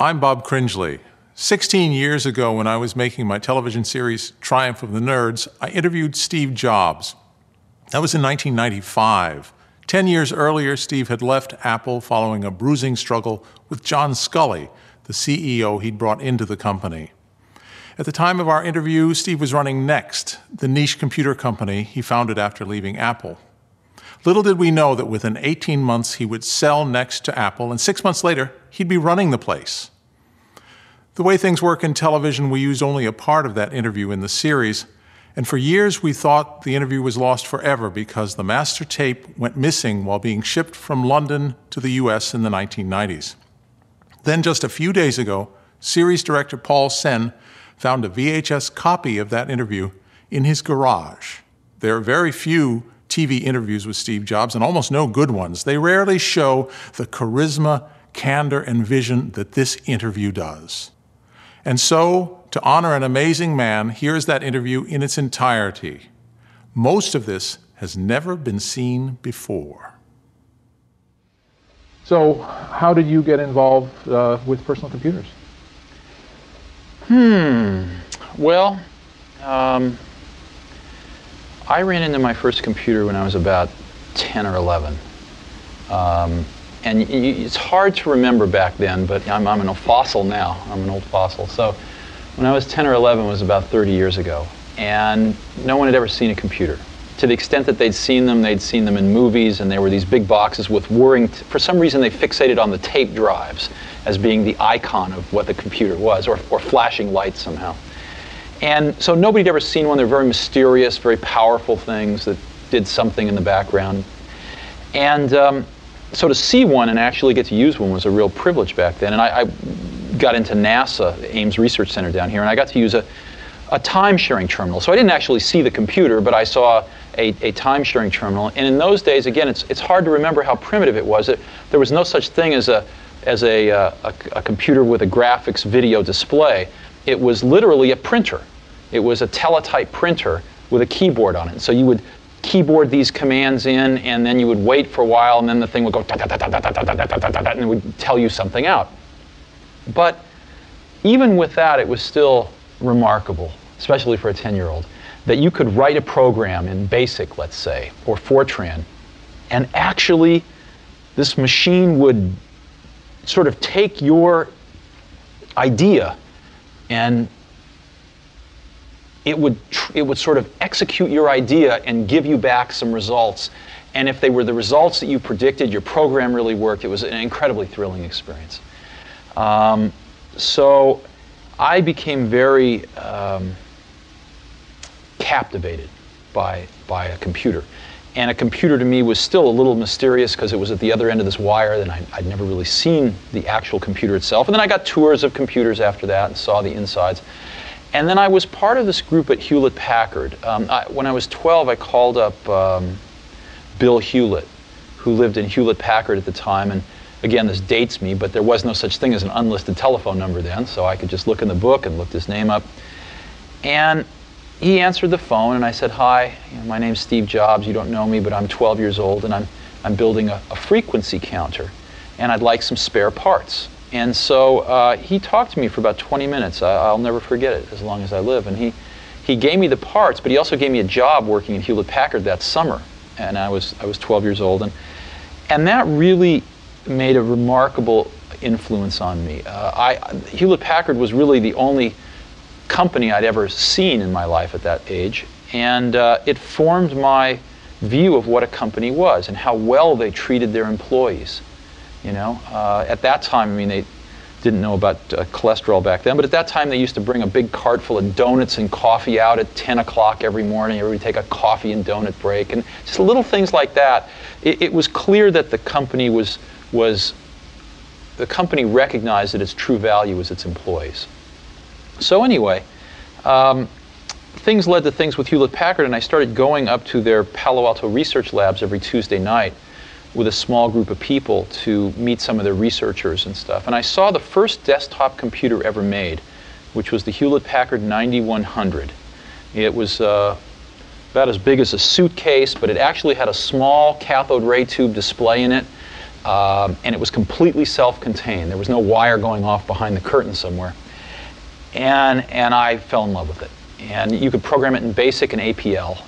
I'm Bob Cringely. 16 years ago, when I was making my television series Triumph of the Nerds, I interviewed Steve Jobs. That was in 1995. 10 years earlier, Steve had left Apple following a bruising struggle with John Sculley, the CEO he'd brought into the company. At the time of our interview, Steve was running Next, the niche computer company he founded after leaving Apple. Little did we know that within 18 months he would sell Next to Apple, and 6 months later, he'd be running the place. The way things work in television, we used only a part of that interview in the series, and for years we thought the interview was lost forever because the master tape went missing while being shipped from London to the US in the 1990s. Then just a few days ago, series director Paul Sen found a VHS copy of that interview in his garage. There are very few TV interviews with Steve Jobs, and almost no good ones. They rarely show the charisma, candor, and vision that this interview does. And so, to honor an amazing man, here's that interview in its entirety. Most of this has never been seen before. So, how did you get involved with personal computers? Well, I ran into my first computer when I was about 10 or 11. And it's hard to remember back then, but I'm an fossil now. I'm an old fossil. So when I was 10 or 11, it was about 30 years ago. And no one had ever seen a computer. To the extent that they'd seen them in movies, and there were these big boxes with whirring, for some reason they fixated on the tape drives as being the icon of what the computer was, or flashing lights somehow. And so nobody had ever seen one. They're very mysterious, very powerful things that did something in the background. And so to see one and actually get to use one was a real privilege back then. And I got into NASA, the Ames Research Center down here, and I got to use a time-sharing terminal. So I didn't actually see the computer, but I saw a time-sharing terminal. And in those days, again, it's hard to remember how primitive it was. There was no such thing as a computer with a graphics video display. It was literally a printer. It was a teletype printer with a keyboard on it. So you would keyboard these commands in, and then you would wait for a while, and then the thing would go and it would tell you something out. But even with that, it was still remarkable, especially for a 10-year-old, that you could write a program in BASIC, let's say, or Fortran, and actually this machine would sort of take your idea and it would sort of execute your idea and give you back some results. And if they were the results that you predicted, your program really worked. It was an incredibly thrilling experience. So I became very captivated by a computer. And a computer to me was still a little mysterious because it was at the other end of this wire, and I'd never really seen the actual computer itself. And then I got tours of computers after that and saw the insides. And then I was part of this group at Hewlett-Packard. When I was 12, I called up Bill Hewlett, who lived in Hewlett-Packard at the time. And again, this dates me, but there was no such thing as an unlisted telephone number then, so I could just look in the book and look his name up. And he answered the phone, and I said, "Hi, my name's Steve Jobs. You don't know me, but I'm 12 years old, and I'm building a frequency counter, and I'd like some spare parts." And so he talked to me for about 20 minutes. I'll never forget it as long as I live. And he gave me the parts, but he also gave me a job working at Hewlett-Packard that summer. And I was 12 years old, and that really made a remarkable influence on me. Hewlett-Packard was really the only company I'd ever seen in my life at that age, and it formed my view of what a company was and how well they treated their employees. You know, at that time, I mean, they didn't know about cholesterol back then, but at that time they used to bring a big cart full of donuts and coffee out at 10 o'clock every morning. Everybody take a coffee and donut break, and just little things like that. It was clear that the company the company recognized that its true value was its employees. So anyway, things led to things with Hewlett-Packard, and I started going up to their Palo Alto research labs every Tuesday night with a small group of people to meet some of their researchers and stuff. And I saw the first desktop computer ever made, which was the Hewlett-Packard 9100. It was about as big as a suitcase, but it actually had a small cathode ray tube display in it. and it was completely self-contained. There was no wire going off behind the curtain somewhere. And I fell in love with it. And you could program it in BASIC and APL.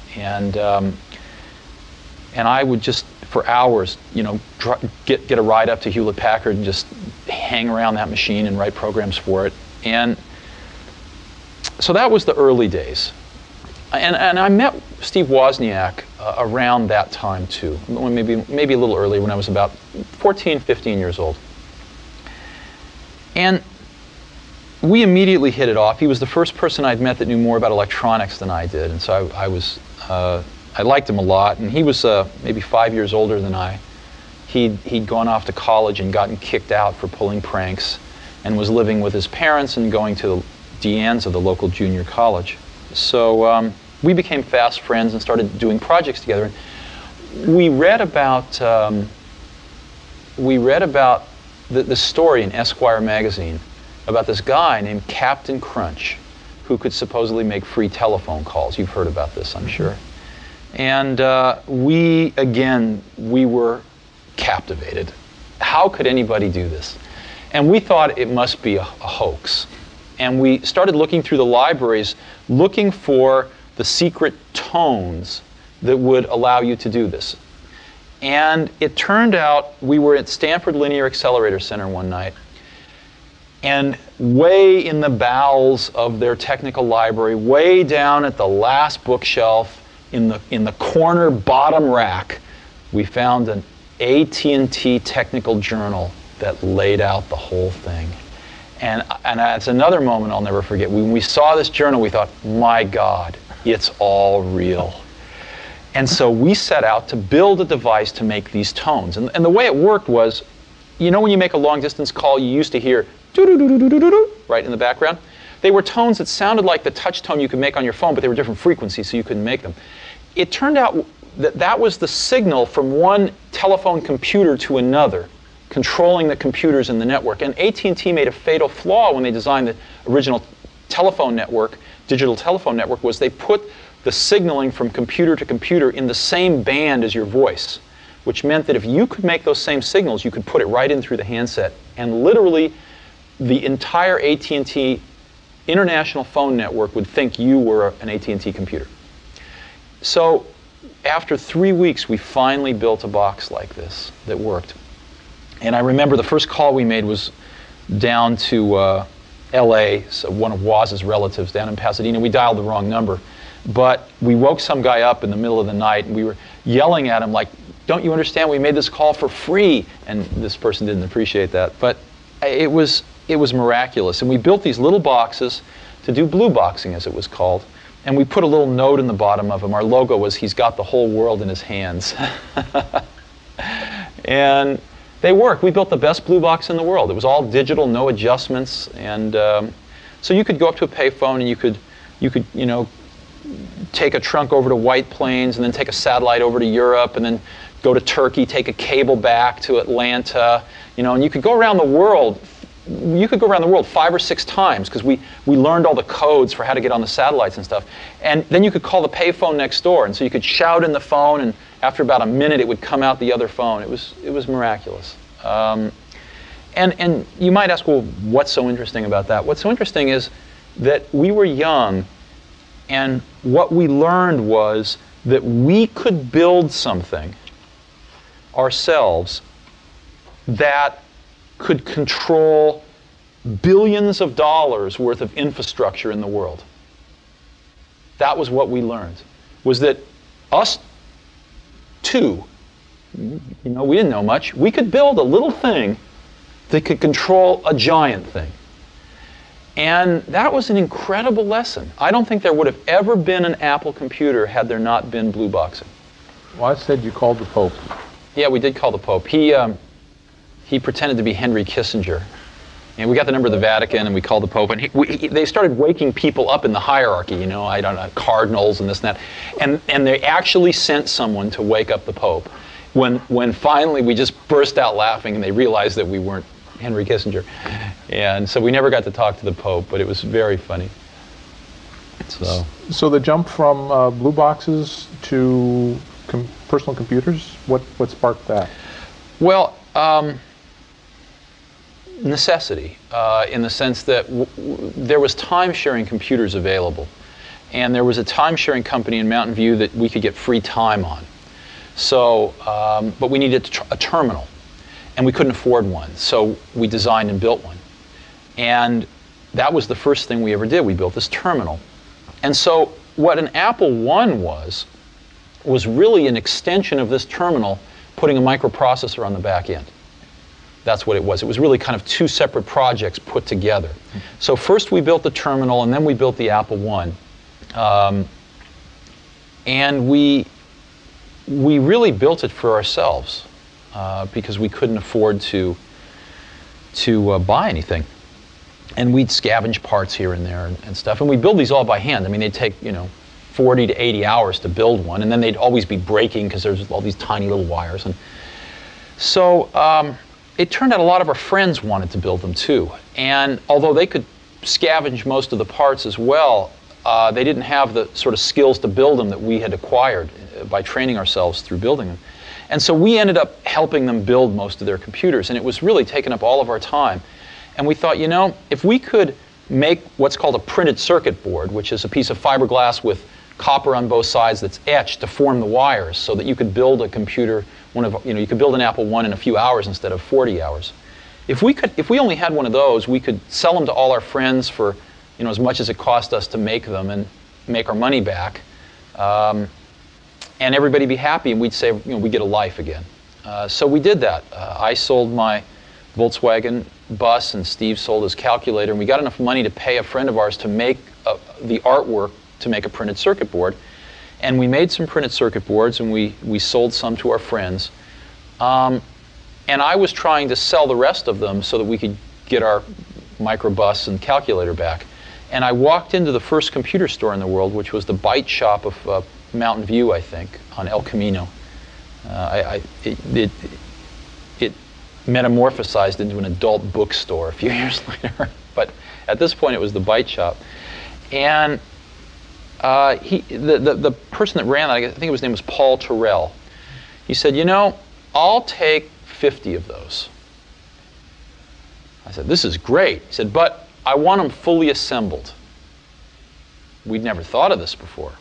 And I would just, for hours, you know, get a ride up to Hewlett-Packard and just hang around that machine and write programs for it. And so that was the early days. And I met Steve Wozniak around that time too, maybe a little earlier, when I was about 14, 15 years old. And we immediately hit it off. He was the first person I'd met that knew more about electronics than I did, and so I liked him a lot. And he was maybe 5 years older than I. He'd gone off to college and gotten kicked out for pulling pranks, and was living with his parents and going to Deanne's of the local junior college. So we became fast friends and started doing projects together. And we read about the story in Esquire magazine about this guy named Captain Crunch, who could supposedly make free telephone calls. You've heard about this, I'm sure. And we were captivated. How could anybody do this? And we thought it must be a hoax. And we started looking through the libraries, looking for the secret tones that would allow you to do this. And it turned out we were at Stanford Linear Accelerator Center one night, and way in the bowels of their technical library, way down at the last bookshelf, in the corner bottom rack, we found an AT&T technical journal that laid out the whole thing. And it's another moment I'll never forget. When we saw this journal, we thought, my God, it's all real. And so we set out to build a device to make these tones. And the way it worked was, you know, when you make a long distance call, you used to hear doo-doo-doo-doo-doo-doo, right in the background. They were tones that sounded like the touch tone you could make on your phone, but they were different frequencies, so you couldn't make them. It turned out that that was the signal from one telephone computer to another, controlling the computers in the network. And AT&T made a fatal flaw when they designed the original telephone network, digital telephone network, was they put the signaling from computer to computer in the same band as your voice, which meant that if you could make those same signals, you could put it right in through the handset. And literally, the entire AT&T international phone network would think you were an AT&T computer. So after 3 weeks, we finally built a box like this that worked. And I remember the first call we made was down to LA, so one of Woz's relatives down in Pasadena. We dialed the wrong number. But we woke some guy up in the middle of the night, and we were yelling at him like, don't you understand, we made this call for free? And this person didn't appreciate that. But it was miraculous. And we built these little boxes to do blue boxing, as it was called. And we put a little note in the bottom of them. Our logo was, he's got the whole world in his hands. And they worked. We built the best blue box in the world. It was all digital, no adjustments. And so you could go up to a payphone and you could, you know, take a trunk over to White Plains and then take a satellite over to Europe and then go to Turkey, take a cable back to Atlanta, you know, and you could go around the world. You could go around the world 5 or 6 times because we learned all the codes for how to get on the satellites and stuff. And then you could call the payphone next door, and so you could shout in the phone, and after about a minute it would come out the other phone. It was miraculous. And you might ask, well, what's so interesting about that? What's so interesting is that we were young, and what we learned was that we could build something ourselves that could control billions of dollars worth of infrastructure in the world. That was what we learned, was that us two, you know, we didn't know much, we could build a little thing that could control a giant thing. And that was an incredible lesson. I don't think there would have ever been an Apple computer had there not been blue boxing. Well, I said you called the Pope. Yeah, we did call the Pope. He pretended to be Henry Kissinger. And we got the number of the Vatican, and we called the Pope. And they started waking people up in the hierarchy, you know, I don't know, cardinals and this and that. And they actually sent someone to wake up the Pope. When finally we just burst out laughing, and they realized that we weren't Henry Kissinger. And so we never got to talk to the Pope, but it was very funny. So the jump from blue boxes to personal computers, what sparked that? Well, Necessity, in the sense that there was time-sharing computers available. And there was a time-sharing company in Mountain View that we could get free time on. So, but we needed a terminal, and we couldn't afford one. So we designed and built one. And that was the first thing we ever did. We built this terminal. And so what an Apple I was really an extension of this terminal, putting a microprocessor on the back end. That's what it was. It was really kind of two separate projects put together. So first we built the terminal, and then we built the Apple I. And we really built it for ourselves because we couldn't afford to buy anything. And we'd scavenge parts here and there and stuff. And we build these all by hand. I mean, they'd take, 40 to 80 hours to build one, and then they'd always be breaking because there's all these tiny little wires. And so it turned out a lot of our friends wanted to build them too. And although they could scavenge most of the parts as well, they didn't have the sort of skills to build them that we had acquired by training ourselves through building them. And so we ended up helping them build most of their computers, and it was really taking up all of our time. And we thought, if we could make what's called a printed circuit board, which is a piece of fiberglass with copper on both sides that's etched to form the wires so that you could build a computer, you could build an Apple I in a few hours instead of 40 hours. If we only had one of those, we could sell them to all our friends for as much as it cost us to make them and make our money back, and everybody be happy, and we'd say, we get a life again. So we did that. I sold my Volkswagen bus, and Steve sold his calculator, and we got enough money to pay a friend of ours to make the artwork to make a printed circuit board. And we made some printed circuit boards, and we sold some to our friends. And I was trying to sell the rest of them so that we could get our microbus and calculator back. And I walked into the first computer store in the world, which was the Byte Shop of Mountain View, I think, on El Camino. It metamorphosized into an adult bookstore a few years later. But at this point, it was the Byte Shop. And the person that ran that, I think his name was Paul Terrell, he said, I'll take 50 of those. I said, this is great. He said, but I want them fully assembled. We'd never thought of this before.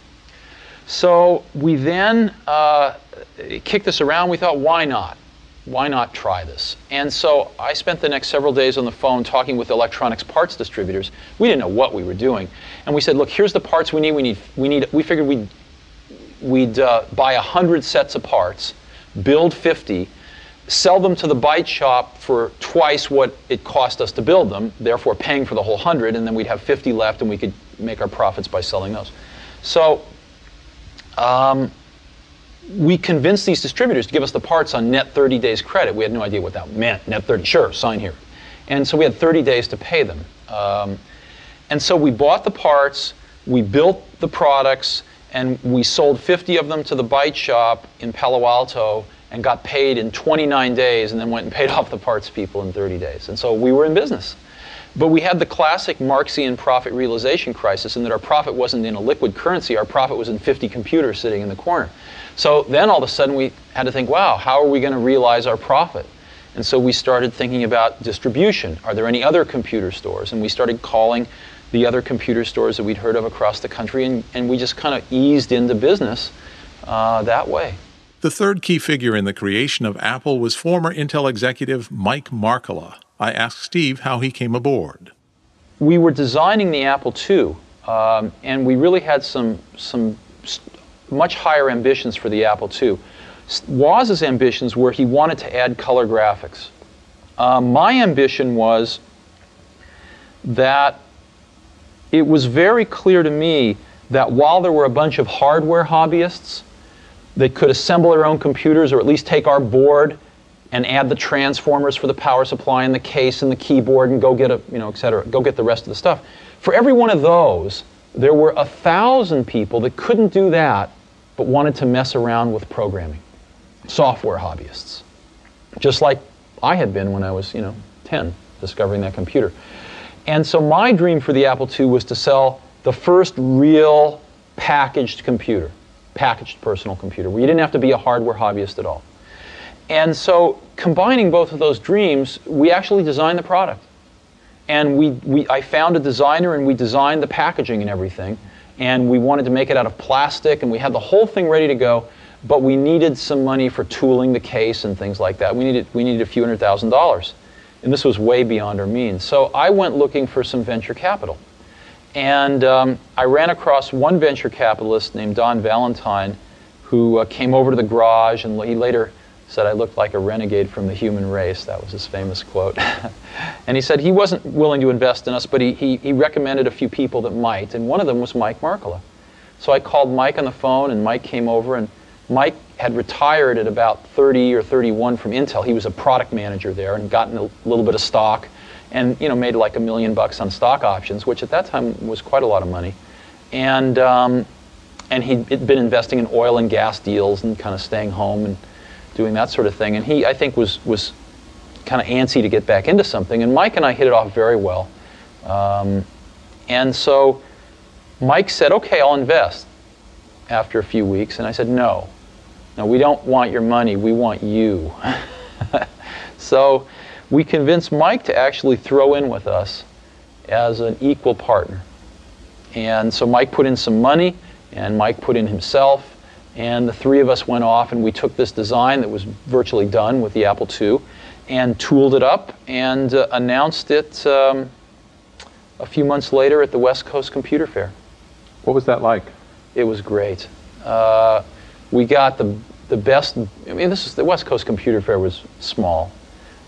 So we then kicked this around. We thought, why not? Why not try this? And so I spent the next several days on the phone talking with electronics parts distributors. We didn't know what we were doing. And we said, look, here's the parts we need. We figured we'd buy 100 sets of parts, build 50, sell them to the Byte Shop for twice what it cost us to build them, therefore paying for the whole 100, and then we'd have 50 left, and we could make our profits by selling those. So we convinced these distributors to give us the parts on net 30 days credit. We had no idea what that meant. Net 30, sure, sign here. And so we had 30 days to pay them. And so we bought the parts, we built the products, and we sold 50 of them to the Byte Shop in Palo Alto and got paid in 29 days, and then went and paid off the parts people in 30 days. And so we were in business. But we had the classic Marxian profit realization crisis in that our profit wasn't in a liquid currency, our profit was in 50 computers sitting in the corner. So then all of a sudden we had to think, wow, how are we going to realize our profit? And so we started thinking about distribution. Are there any other computer stores? And we started calling the other computer stores that we'd heard of across the country, and we just kind of eased into business that way. The third key figure in the creation of Apple was former Intel executive Mike Markkula. I asked Steve how he came aboard. We were designing the Apple II, and we really had some much higher ambitions for the Apple II. Woz's ambitions were he wanted to add color graphics. My ambition was that it was very clear to me that while there were a bunch of hardware hobbyists that could assemble their own computers, or at least take our board and add the transformers for the power supply and the case and the keyboard and go get et cetera, go get the rest of the stuff. For every one of those, there were 1,000 people that couldn't do that but wanted to mess around with programming. Software hobbyists. Just like I had been when I was, 10, discovering that computer. And so my dream for the Apple II was to sell the first real packaged computer, packaged personal computer, where you didn't have to be a hardware hobbyist at all. And so combining both of those dreams, we actually designed the product. And I found a designer, and we designed the packaging and everything. And we wanted to make it out of plastic, and we had the whole thing ready to go, but we needed some money for tooling the case and things like that. We needed a few $100,000. And this was way beyond our means. So I went looking for some venture capital. And I ran across one venture capitalist named Don Valentine, who came over to the garage, and he later said I looked like a renegade from the human race. That was his famous quote. And he said he wasn't willing to invest in us, but he recommended a few people that might, and one of them was Mike Markkula. So I called Mike on the phone, and Mike came over, and Mike had retired at about 30 or 31 from Intel. He was a product manager there and gotten a little bit of stock, and made like $1 million on stock options, which at that time was quite a lot of money. And he'd been investing in oil and gas deals and kind of staying home and doing that sort of thing. And he, I think, was kind of antsy to get back into something. And Mike and I hit it off very well. And so Mike said, okay, I'll invest after a few weeks. And I said, no, we don't want your money. We want you. So we convinced Mike to actually throw in with us as an equal partner. And so Mike put in some money, and Mike put in himself. And the three of us went off, and we took this design that was virtually done with the Apple II and tooled it up and announced it a few months later at the West Coast Computer Fair. What was that like? It was great. We got the best. I mean, the West Coast Computer Fair was small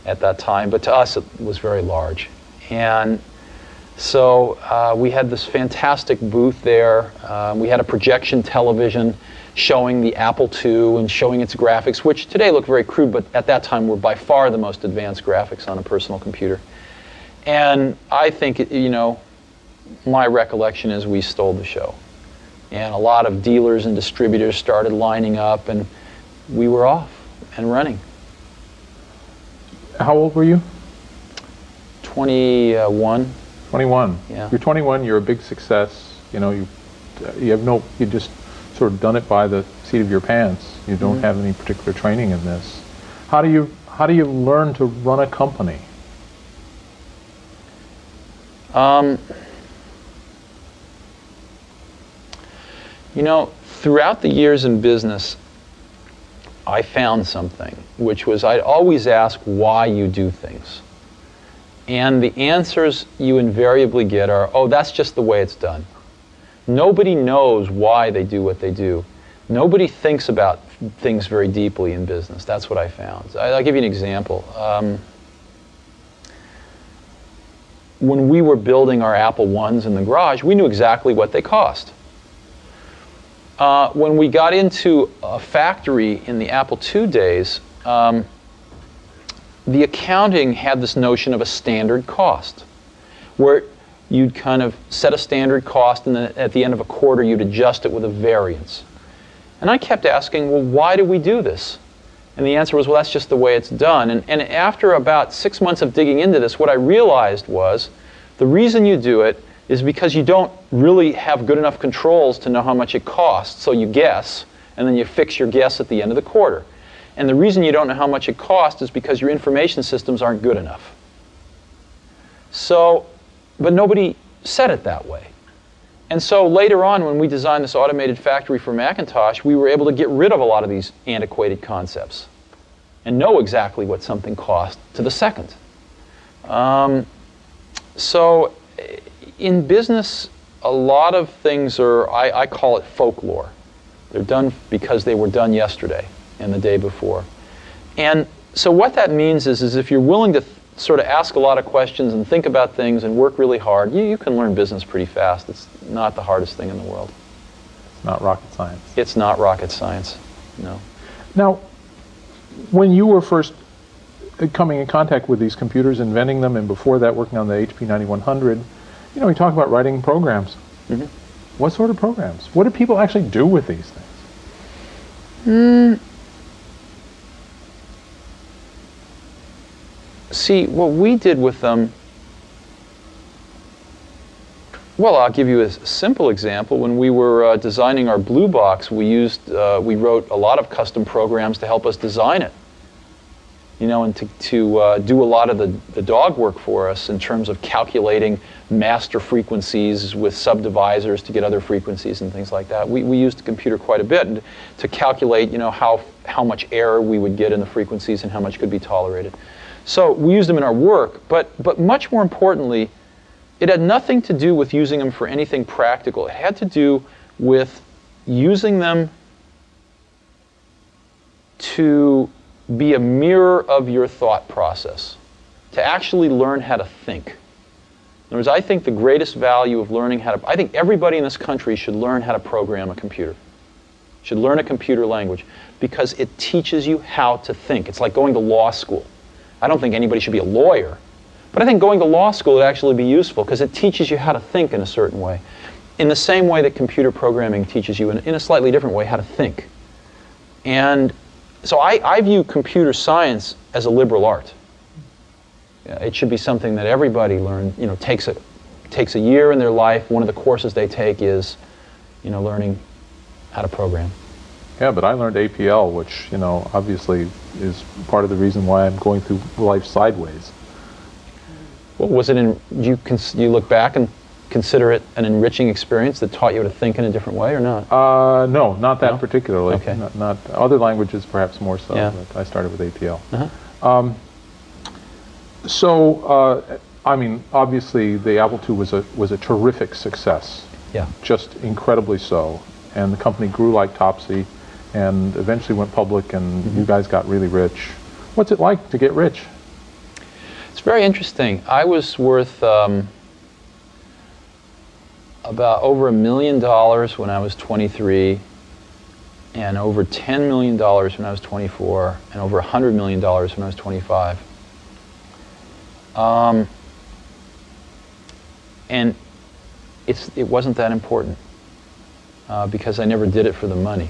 at that time, but to us it was very large. And so we had this fantastic booth there. We had a projection television showing the Apple II and showing its graphics, which today look very crude, but at that time were by far the most advanced graphics on a personal computer. And I think, my recollection is we stole the show. And a lot of dealers and distributors started lining up, and we were off and running. How old were you? 21. 21. Yeah. You're 21. You're a big success. You just sort of done it by the seat of your pants. You don't have any particular training in this. How do you learn to run a company? Throughout the years in business, I found something, which was I'd always ask why you do things. And the answers you invariably get are, oh, that's just the way it's done. Nobody knows why they do what they do. Nobody thinks about things very deeply in business. That's what I found. I'll give you an example. When we were building our Apple I's in the garage, we knew exactly what they cost. When we got into a factory in the Apple II days, the accounting had this notion of a standard cost, where you'd kind of set a standard cost, and then at the end of a quarter, you'd adjust it with a variance. And I kept asking, well, why do we do this? And the answer was, well, that's just the way it's done. And after about 6 months of digging into this, what I realized was the reason you do it is because you don't really have good enough controls to know how much it costs, so you guess, and then you fix your guess at the end of the quarter. And the reason you don't know how much it costs is because your information systems aren't good enough. So, but nobody said it that way. And so later on, when we designed this automated factory for Macintosh, we were able to get rid of a lot of these antiquated concepts and know exactly what something cost to the second. So in business, a lot of things are, I call it folklore. They're done because they were done yesterday and the day before. And so what that means is if you're willing to sort of ask a lot of questions and think about things and work really hard, you can learn business pretty fast. It's not the hardest thing in the world. It's not rocket science. It's not rocket science, no. Now, when you were first coming in contact with these computers, inventing them, and before that working on the HP 9100, we talk about writing programs. Mm-hmm. What sort of programs? What do people actually do with these things? See, what we did with them, well, I'll give you a simple example. When we were designing our Blue Box, we wrote a lot of custom programs to help us design it. and to do a lot of the dog work for us in terms of calculating master frequencies with subdivisors to get other frequencies and things like that. We used the computer quite a bit to calculate, how much error we would get in the frequencies and how much could be tolerated. So we used them in our work, but much more importantly, it had nothing to do with using them for anything practical. It had to do with using them to be a mirror of your thought process, to actually learn how to think. In other words, I think the greatest value of learning I think everybody in this country should learn how to program a computer, should learn a computer language, because it teaches you how to think. It's like going to law school. I don't think anybody should be a lawyer, but I think going to law school would actually be useful because it teaches you how to think in a certain way, in the same way that computer programming teaches you in a slightly different way how to think. And so I view computer science as a liberal art. It should be something that everybody takes a year in their life. One of the courses they take is, learning how to program. Yeah, but I learned APL, which, obviously is part of the reason why I'm going through life sideways. Well, was it you look back and consider it an enriching experience that taught you to think in a different way, or not? No, not that particularly. Okay. Not other languages, perhaps more so. Yeah. But I started with APL. Uh-huh. Obviously, the Apple II was a terrific success. Yeah. Just incredibly so. And the company grew like Topsy, and eventually went public, and you guys got really rich. What's it like to get rich? It's very interesting. I was worth about over $1 million when I was 23, and over $10 million when I was 24, and over $100 million when I was 25. And it wasn't that important because I never did it for the money.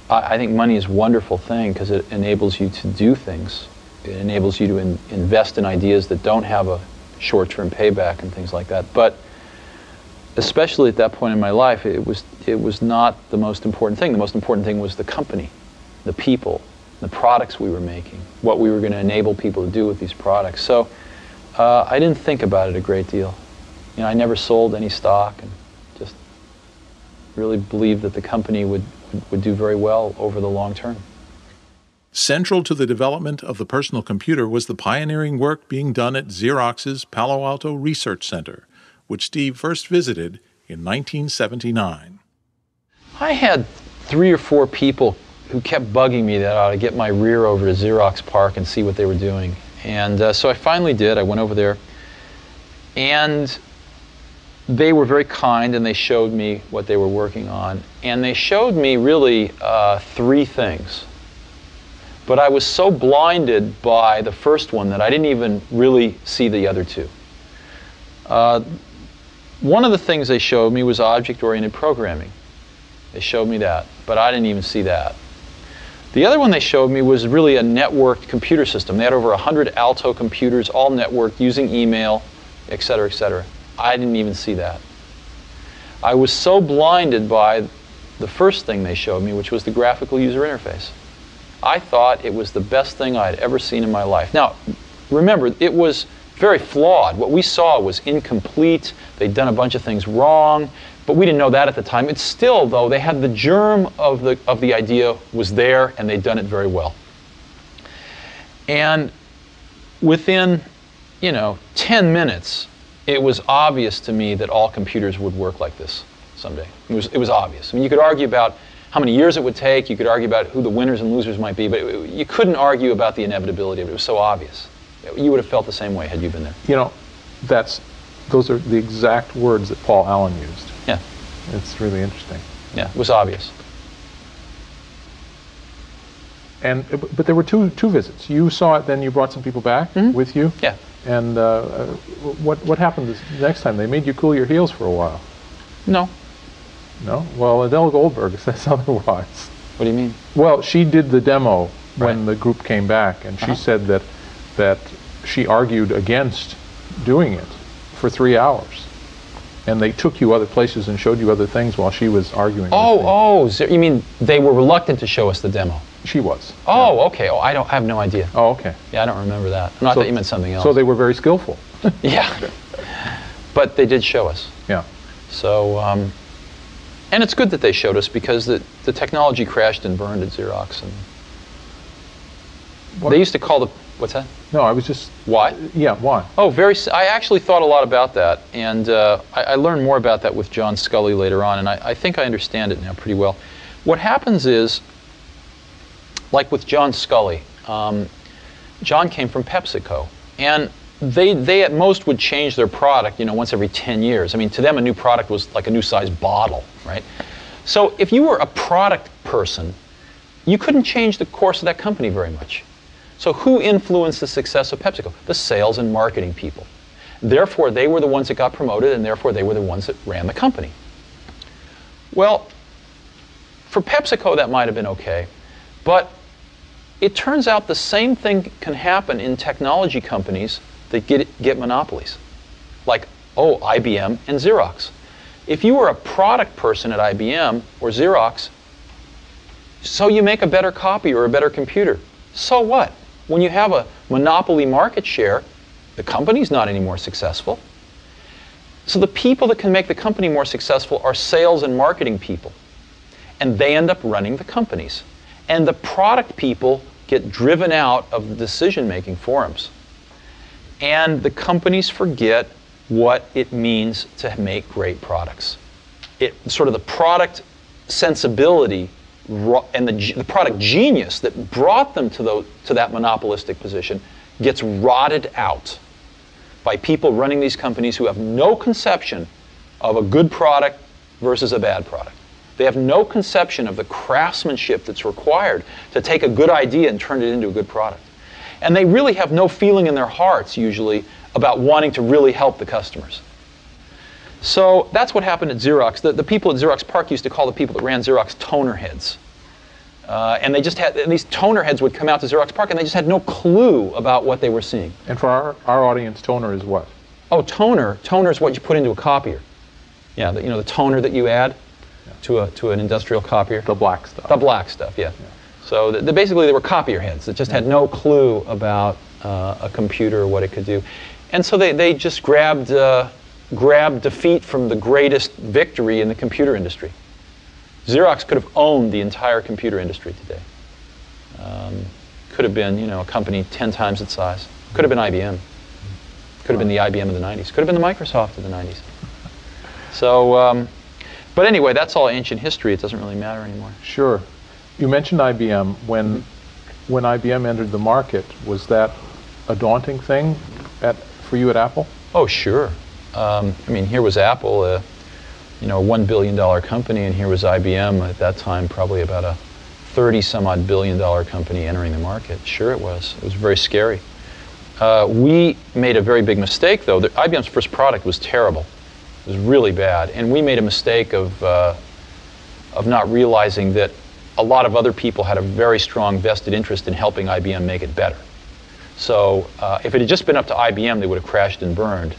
I think money is a wonderful thing because it enables you to do things. It enables you to invest in ideas that don't have a short-term payback and things like that. But especially at that point in my life, it was not the most important thing. The most important thing was the company, the people, the products we were making, what we were going to enable people to do with these products. So I didn't think about it a great deal. I never sold any stock, and just really believed that the company would do very well over the long term. Central to the development of the personal computer was the pioneering work being done at Xerox's Palo Alto Research Center, which Steve first visited in 1979. I had 3 or 4 people who kept bugging me that I ought to get my rear over to Xerox PARC and see what they were doing. And so I finally did. I went over there, and they were very kind, and they showed me what they were working on. And they showed me really 3 things. But I was so blinded by the first one that I didn't even really see the other 2. One of the things they showed me was object-oriented programming. They showed me that, but I didn't even see that. The other one they showed me was really a networked computer system. They had over 100 Alto computers, all networked, using email, et cetera, et cetera. I didn't even see that. I was so blinded by the first thing they showed me, which was the graphical user interface. I thought it was the best thing I'd ever seen in my life. Now, remember, it was very flawed. What we saw was incomplete. They'd done a bunch of things wrong, but we didn't know that at the time. It's still, though, they had the germ of the idea was there, and they'd done it very well. And within, 10 minutes, it was obvious to me that all computers would work like this someday. It was obvious. I mean, you could argue about how many years it would take, you could argue about who the winners and losers might be, but you couldn't argue about the inevitability of it. It was so obvious. You would have felt the same way had you been there. Those are the exact words that Paul Allen used. Yeah. It's really interesting. Yeah, it was obvious. But there were two visits. You saw it, then you brought some people back with you? Yeah. And what happened the next time? They made you cool your heels for a while. No. No? Well, Adele Goldberg says otherwise. What do you mean? Well, she did the demo when Right. the group came back, and she said that she argued against doing it for 3 hours. and they took you other places and showed you other things while she was arguing. You mean they were reluctant to show us the demo? She was. Oh, yeah. Okay. Oh, I have no idea. Oh, okay. Yeah, I don't remember that. No, I thought you meant something else. So they were very skillful. Yeah. But they did show us. Yeah. So, and it's good that they showed us, because the technology crashed and burned at Xerox. And they used to call the, what's that? No, I was just... Why? Yeah, why? Oh, I actually thought a lot about that, and I learned more about that with John Scully later on, and I think I understand it now pretty well. What happens is, like with John Scully, John came from PepsiCo, and they at most would change their product, once every 10 years. I mean, to them, a new product was like a new size bottle, right? So if you were a product person, you couldn't change the course of that company very much. So who influenced the success of PepsiCo? The sales and marketing people. Therefore, they were the ones that got promoted, and therefore they were the ones that ran the company. Well, for PepsiCo, that might have been okay, but it turns out the same thing can happen in technology companies that get monopolies, like, IBM and Xerox. If you were a product person at IBM or Xerox, so you make a better copy or a better computer. So what? When you have a monopoly market share, the company's not any more successful. So the people that can make the company more successful are sales and marketing people. And they end up running the companies. And the product people get driven out of the decision-making forums. And the companies forget what it means to make great products. Sort of the product sensibility and the product genius that brought them to that monopolistic position gets rotted out by people running these companies who have no conception of a good product versus a bad product. They have no conception of the craftsmanship that's required to take a good idea and turn it into a good product. And they really have no feeling in their hearts, usually, about wanting to really help the customers. So that's what happened at Xerox. The people at Xerox PARC used to call the people that ran Xerox toner heads. And these toner heads would come out to Xerox PARC, and they just had no clue about what they were seeing. And for our audience, toner is what? Oh, toner. Toner is what you put into a copier. Yeah, the toner that you add to an industrial copier. The black stuff. The black stuff, yeah. So basically, they were copier heads that just had no clue about a computer or what it could do. And so they just grabbed defeat from the greatest victory in the computer industry. Xerox could have owned the entire computer industry today. Could have been, a company 10 times its size. Could have been IBM. Could have been the IBM of the 90s. Could have been the Microsoft of the 90s. So, but anyway, that's all ancient history. It doesn't really matter anymore. Sure. You mentioned IBM. When IBM entered the market, was that a daunting thing for you at Apple? Oh, sure. Here was Apple, a $1 billion company, and here was IBM at that time, probably about a 30-some-odd billion-dollar company entering the market. Sure it was. It was very scary. We made a very big mistake, though. IBM's first product was terrible. It was really bad. And we made a mistake of not realizing that a lot of other people had a very strong vested interest in helping IBM make it better. So if it had just been up to IBM, they would have crashed and burned.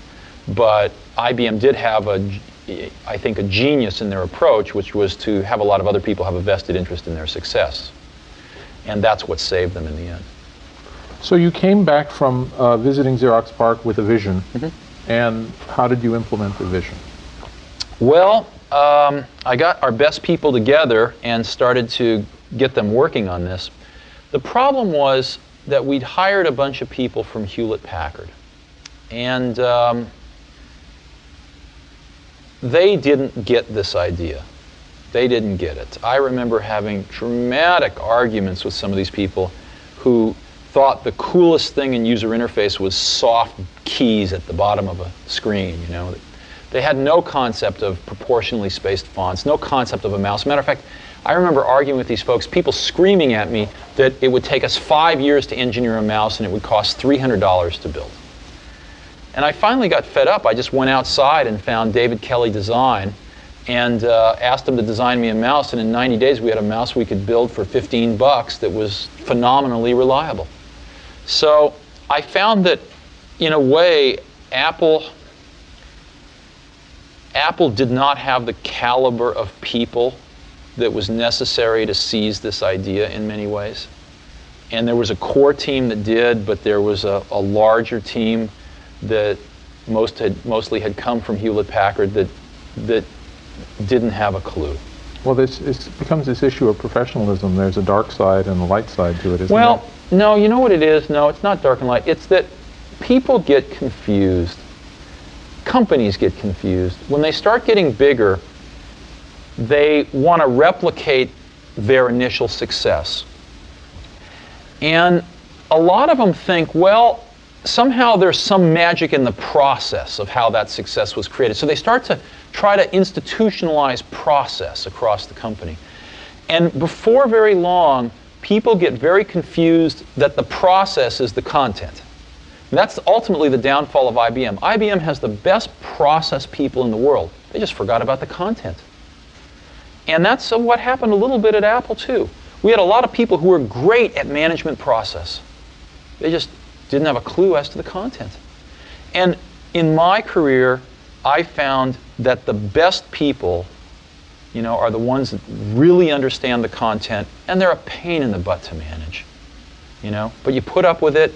But IBM did have, I think, a genius in their approach, which was to have a lot of other people have a vested interest in their success. And that's what saved them in the end. So you came back from visiting Xerox PARC with a vision. Mm-hmm. And how did you implement the vision? Well, I got our best people together and started to get them working on this. The problem was that we'd hired a bunch of people from Hewlett-Packard. And they didn't get this idea. They didn't get it. I remember having dramatic arguments with some of these people who thought the coolest thing in user interface was soft keys at the bottom of a screen, They had no concept of proportionally spaced fonts, no concept of a mouse. Matter of fact, I remember arguing with these folks, people screaming at me that it would take us 5 years to engineer a mouse and it would cost $300 to build. And I finally got fed up. I just went outside and found David Kelly Design and asked him to design me a mouse, and in 90 days we had a mouse we could build for $15 that was phenomenally reliable. So I found that, in a way, Apple Apple did not have the caliber of people that was necessary to seize this idea in many ways. And there was a core team that did, but there was a larger team that mostly had come from Hewlett-Packard that didn't have a clue. Well, it becomes this issue of professionalism. There's a dark side and a light side to it, isn't Well, there? no, you know what it is? No, it's not dark and light. It's that people get confused. Companies get confused. When they start getting bigger, they want to replicate their initial success. And a lot of them think, well, somehow there's some magic in the process of how that success was created. So they start to try to institutionalize process across the company. And before very long, people get very confused that the process is the content. And that's ultimately the downfall of IBM. IBM has the best process people in the world. They just forgot about the content. And that's what happened a little bit at Apple, too. We had a lot of people who were great at management process. They just didn't have a clue as to the content. And in my career, I found that the best people, are the ones that really understand the content, and they're a pain in the butt to manage, But you put up with it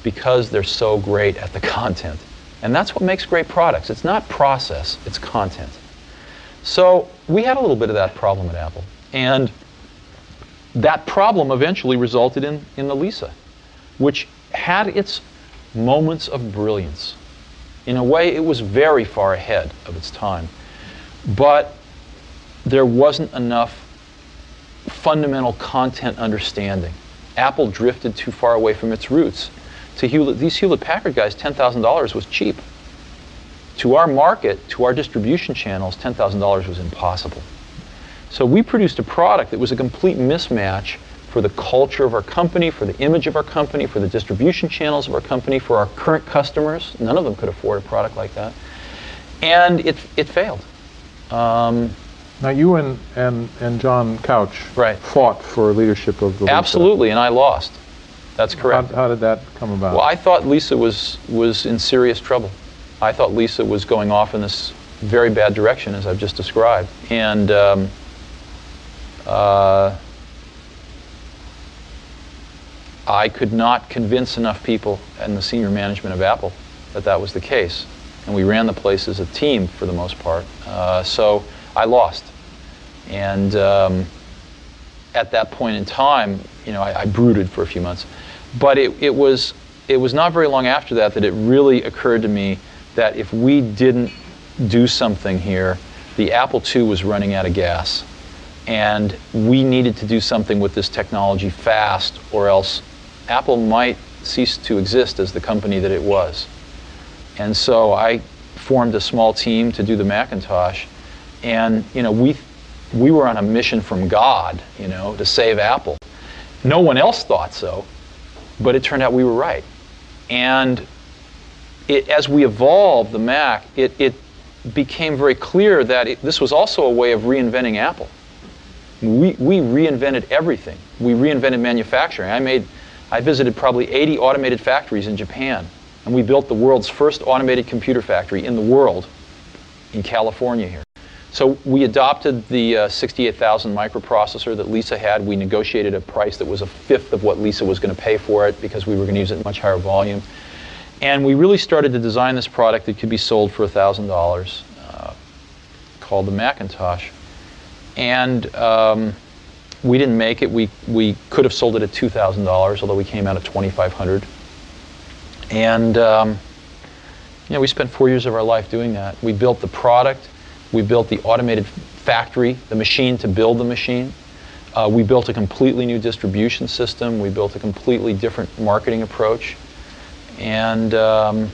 because they're so great at the content. And that's what makes great products. It's not process, it's content. So we had a little bit of that problem at Apple. And that problem eventually resulted in the Lisa, which had its moments of brilliance. In a way, it was very far ahead of its time. But there wasn't enough fundamental content understanding. Apple drifted too far away from its roots. To these Hewlett-Packard guys, $10,000 was cheap. To our market, to our distribution channels, $10,000 was impossible. So we produced a product that was a complete mismatch for the culture of our company, for the image of our company, for the distribution channels of our company, for our current customers. None of them could afford a product like that. And it failed. Now you and John Couch fought for leadership of the Lisa. Absolutely, and I lost. That's correct. How did that come about? Well, I thought Lisa was in serious trouble. I thought Lisa was going off in this very bad direction, as I've just described. And I could not convince enough people in the senior management of Apple that was the case. And we ran the place as a team for the most part. So I lost. And at that point in time, I brooded for a few months. But it was not very long after that it really occurred to me that if we didn't do something here, the Apple II was running out of gas. And we needed to do something with this technology fast, or else Apple might cease to exist as the company that it was. And so I formed a small team to do the Macintosh. And we were on a mission from God, to save Apple. No one else thought so, but it turned out we were right. And as we evolved the Mac, it became very clear that this was also a way of reinventing Apple. We reinvented everything. We reinvented manufacturing. I visited probably 80 automated factories in Japan, and we built the world's first automated computer factory in the world in California here. So we adopted the 68,000 microprocessor that Lisa had. We negotiated a price that was a fifth of what Lisa was going to pay for it because we were going to use it in much higher volume. And we really started to design this product that could be sold for $1,000 called the Macintosh. And we didn't make it. We could have sold it at $2,000, although we came out at $2,500. And we spent 4 years of our life doing that. We built the product. We built the automated factory, the machine to build the machine. We built a completely new distribution system. We built a completely different marketing approach. And I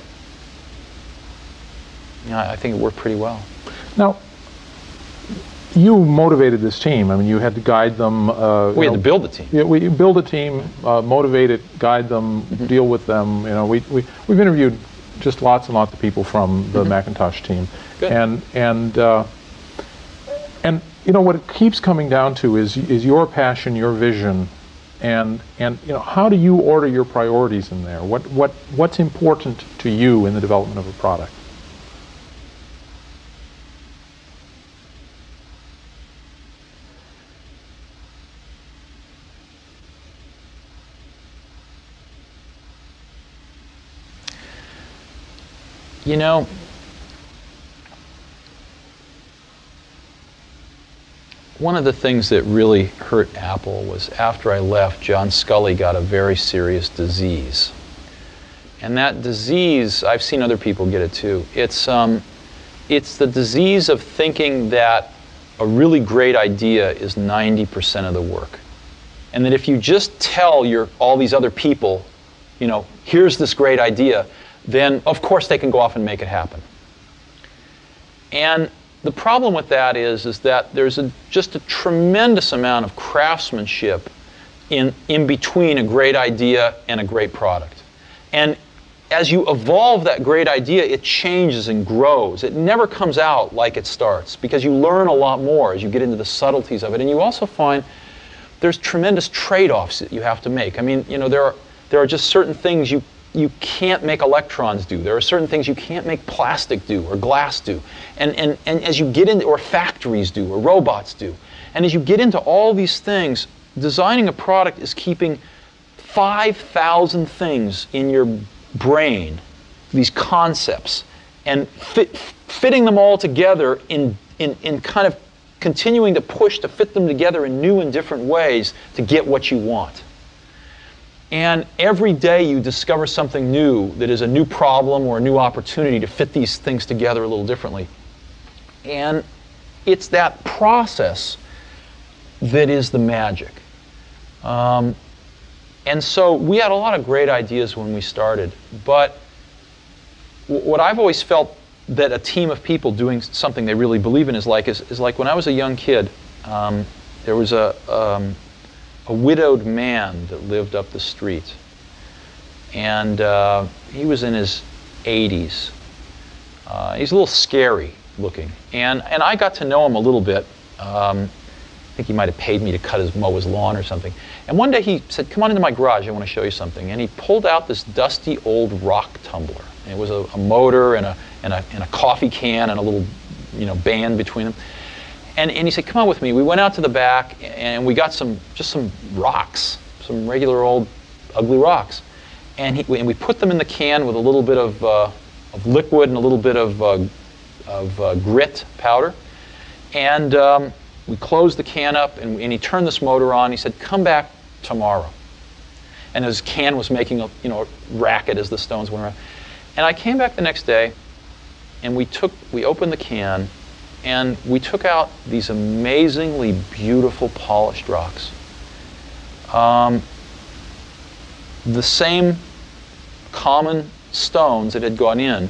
think it worked pretty well. Now, you motivated this team. I mean, you had to guide them. We had to build the team. Yeah, we build a team, motivate it, guide them, deal with them. We've interviewed just lots and lots of people from the Macintosh team. Good. And what it keeps coming down to is your passion, your vision, and how do you order your priorities in there? What's important to you in the development of a product? You know, one of the things that really hurt Apple was after I left, John Sculley got a very serious disease. And that disease, I've seen other people get it too. It's the disease of thinking that a really great idea is 90% of the work. And that if you just tell all these other people, you know, here's this great idea, then of course they can go off and make it happen. And the problem with that is that there's just a tremendous amount of craftsmanship in between a great idea and a great product. And as you evolve that great idea, it changes and grows. It never comes out like it starts, because you learn a lot more as you get into the subtleties of it. And you also find there's tremendous trade-offs that you have to make. I mean, you know, there are just certain things you can't make electrons do. There are certain things you can't make plastic do or glass do. And as you get into, or factories do, or robots do. And as you get into all these things, designing a product is keeping 5,000 things in your brain, these concepts, and fitting them all together in kind of continuing to push to fit them together in new and different ways to get what you want. And every day you discover something new that is a new problem or a new opportunity to fit these things together a little differently. And it's that process that is the magic. And so we had a lot of great ideas when we started, but what I've always felt that a team of people doing something they really believe in is like when I was a young kid, there was a widowed man that lived up the street, and he was in his 80s. He's a little scary looking, and I got to know him a little bit. I think he might have paid me to mow his lawn or something. And one day he said, "Come on into my garage, I want to show you something." And he pulled out this dusty old rock tumbler. And it was a motor and a coffee can and a little, you know, band between them. And he said, "Come on with me." We went out to the back and we got some rocks, some regular old ugly rocks. And we put them in the can with a little bit of liquid and a little bit of grit powder. And we closed the can up, and he turned this motor on. He said, "Come back tomorrow." And his can was making a racket as the stones went around. And I came back the next day, and we opened the can, and we took out these amazingly beautiful polished rocks. The same common stones that had gone in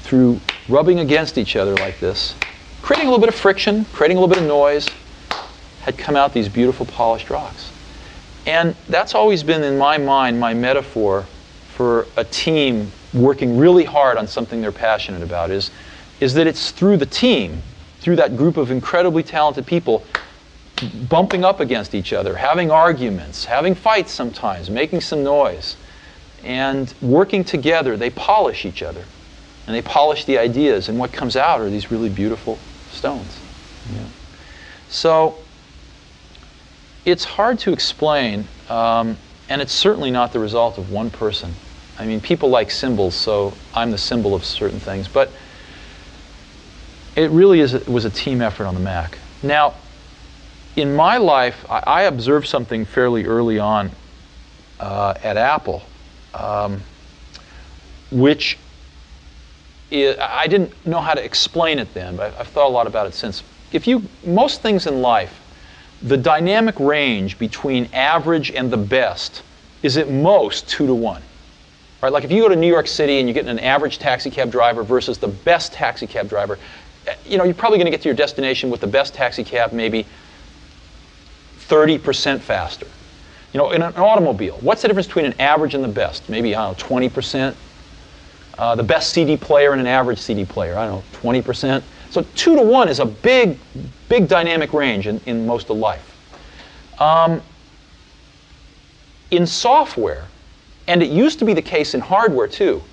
through rubbing against each other like this, creating a little bit of friction, creating a little bit of noise, had come out these beautiful polished rocks. And that's always been, in my mind, my metaphor for a team working really hard on something they're passionate about, is that it's through the team, through that group of incredibly talented people, bumping up against each other, having arguments, having fights sometimes, making some noise, and working together, they polish each other. And they polish the ideas, and what comes out are these really beautiful stones. Yeah. So it's hard to explain, and it's certainly not the result of one person. I mean, people like symbols, so I'm the symbol of certain things, but it really was a team effort on the Mac. Now, in my life, I observed something fairly early on at Apple, which I didn't know how to explain it then, but I've thought a lot about it since. Most things in life, the dynamic range between average and the best is at most 2 to 1. Right? Like if you go to New York City and you get an average taxi cab driver versus the best taxi cab driver, you're probably going to get to your destination with the best taxi cab maybe 30% faster. In an automobile, what's the difference between an average and the best? Maybe, 20%. The best CD player and an average CD player, 20%. So 2 to 1 is a big, big dynamic range in most of life. In software, and it used to be the case in hardware too,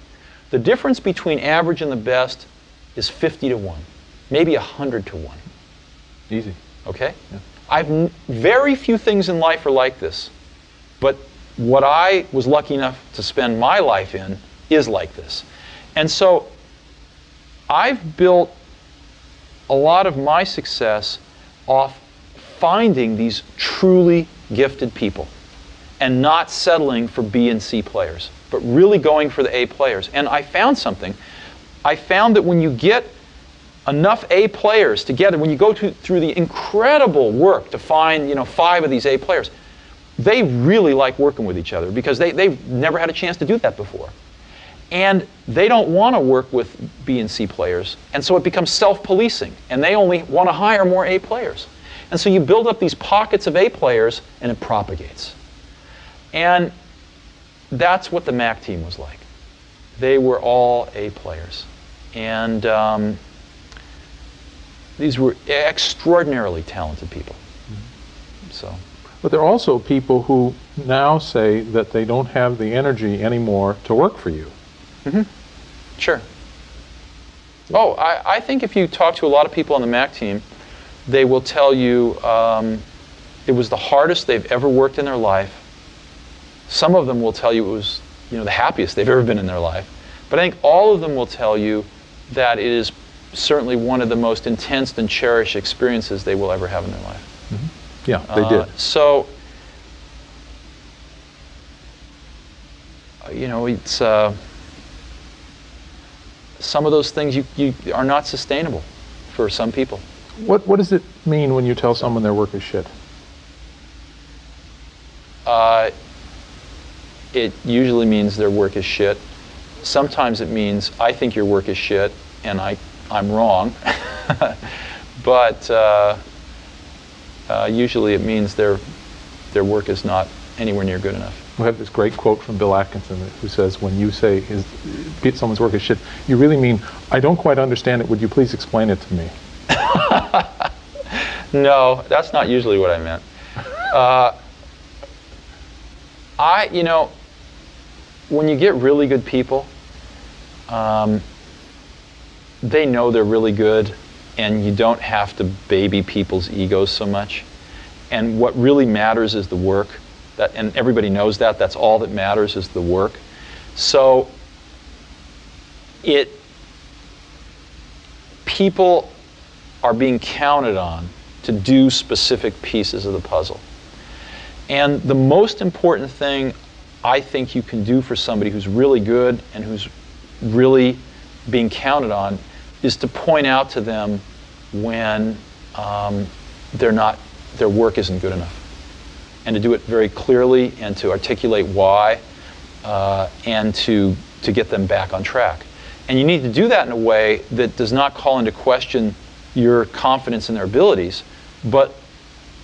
the difference between average and the best is 50 to 1, maybe 100 to 1. Easy. Okay? Yeah. Very few things in life are like this, but what I was lucky enough to spend my life in is like this. And so I've built a lot of my success off finding these truly gifted people and not settling for B and C players, but really going for the A players. And I found something. I found that when you get enough A players together, when you go through the incredible work to find 5 of these A players, they really like working with each other because they've never had a chance to do that before. And they don't want to work with B and C players, and so it becomes self-policing, and they only want to hire more A players. And so you build up these pockets of A players, and it propagates. And that's what the Mac team was like. They were all A players. And these were extraordinarily talented people. So. But there are also people who now say that they don't have the energy anymore to work for you. Mm-hmm. Sure. Oh, I think if you talk to a lot of people on the Mac team, they will tell you it was the hardest they've ever worked in their life. Some of them will tell you it was the happiest they've ever been in their life. But I think all of them will tell you that it is certainly one of the most intense and cherished experiences they will ever have in their life. Mm-hmm. Yeah, they did. So, it's some of those things you are not sustainable for some people. What does it mean when you tell someone their work is shit? It usually means their work is shit. Sometimes it means I think your work is shit and I'm wrong. But usually it means their work is not anywhere near good enough. We have this great quote from Bill Atkinson who says, when you say someone's work is shit, you really mean, I don't quite understand it, would you please explain it to me? No, that's not usually what I meant. When you get really good people, they know they're really good, and you don't have to baby people's egos so much. And what really matters is the work. And everybody knows that. That's all that matters is the work. So people are being counted on to do specific pieces of the puzzle. And the most important thing I think you can do for somebody who's really good and who's really being counted on is to point out to them when their work isn't good enough. And to do it very clearly and to articulate why and to get them back on track. And you need to do that in a way that does not call into question your confidence in their abilities, but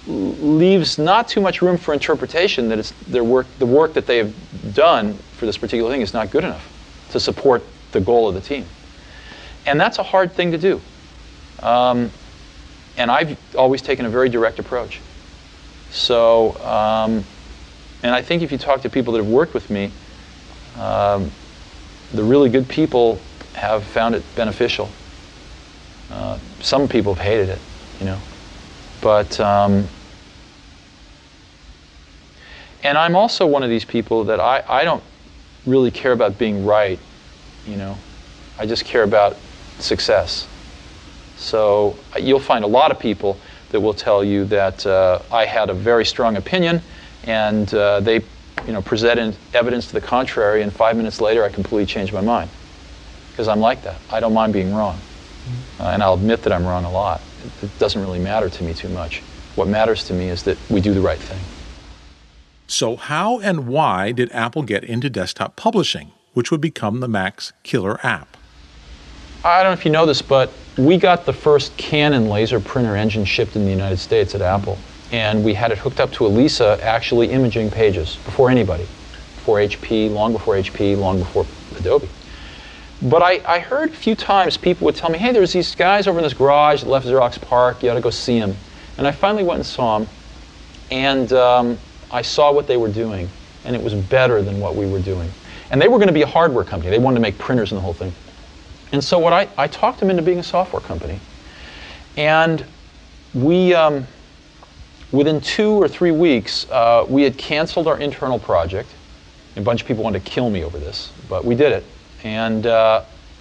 leaves not too much room for interpretation that it's the work that they have done for this particular thing is not good enough to support the goal of the team. And that's a hard thing to do. And I've always taken a very direct approach. So, and I think if you talk to people that have worked with me, the really good people have found it beneficial. Some people have hated it, But, and I'm also one of these people that I don't really care about being right, I just care about success. So you'll find a lot of people that will tell you that I had a very strong opinion, and they, presented evidence to the contrary, and 5 minutes later I completely changed my mind. Because I'm like that. I don't mind being wrong. And I'll admit that I'm wrong a lot. It doesn't really matter to me too much. What matters to me is that we do the right thing. So how and why did Apple get into desktop publishing, which would become the Mac's killer app? I don't know if you know this, but we got the first Canon laser printer engine shipped in the United States at Apple. And we had it hooked up to a Lisa actually imaging pages before anybody. Before HP, long before Adobe. But I heard a few times people would tell me, hey, there's these guys over in this garage that left Xerox PARC, you ought to go see them. And I finally went and saw them, and I saw what they were doing, and it was better than what we were doing. And they were going to be a hardware company. They wanted to make printers and the whole thing. And so what I talked them into being a software company. And we, within 2 or 3 weeks, we had canceled our internal project. A bunch of people wanted to kill me over this, but we did it. And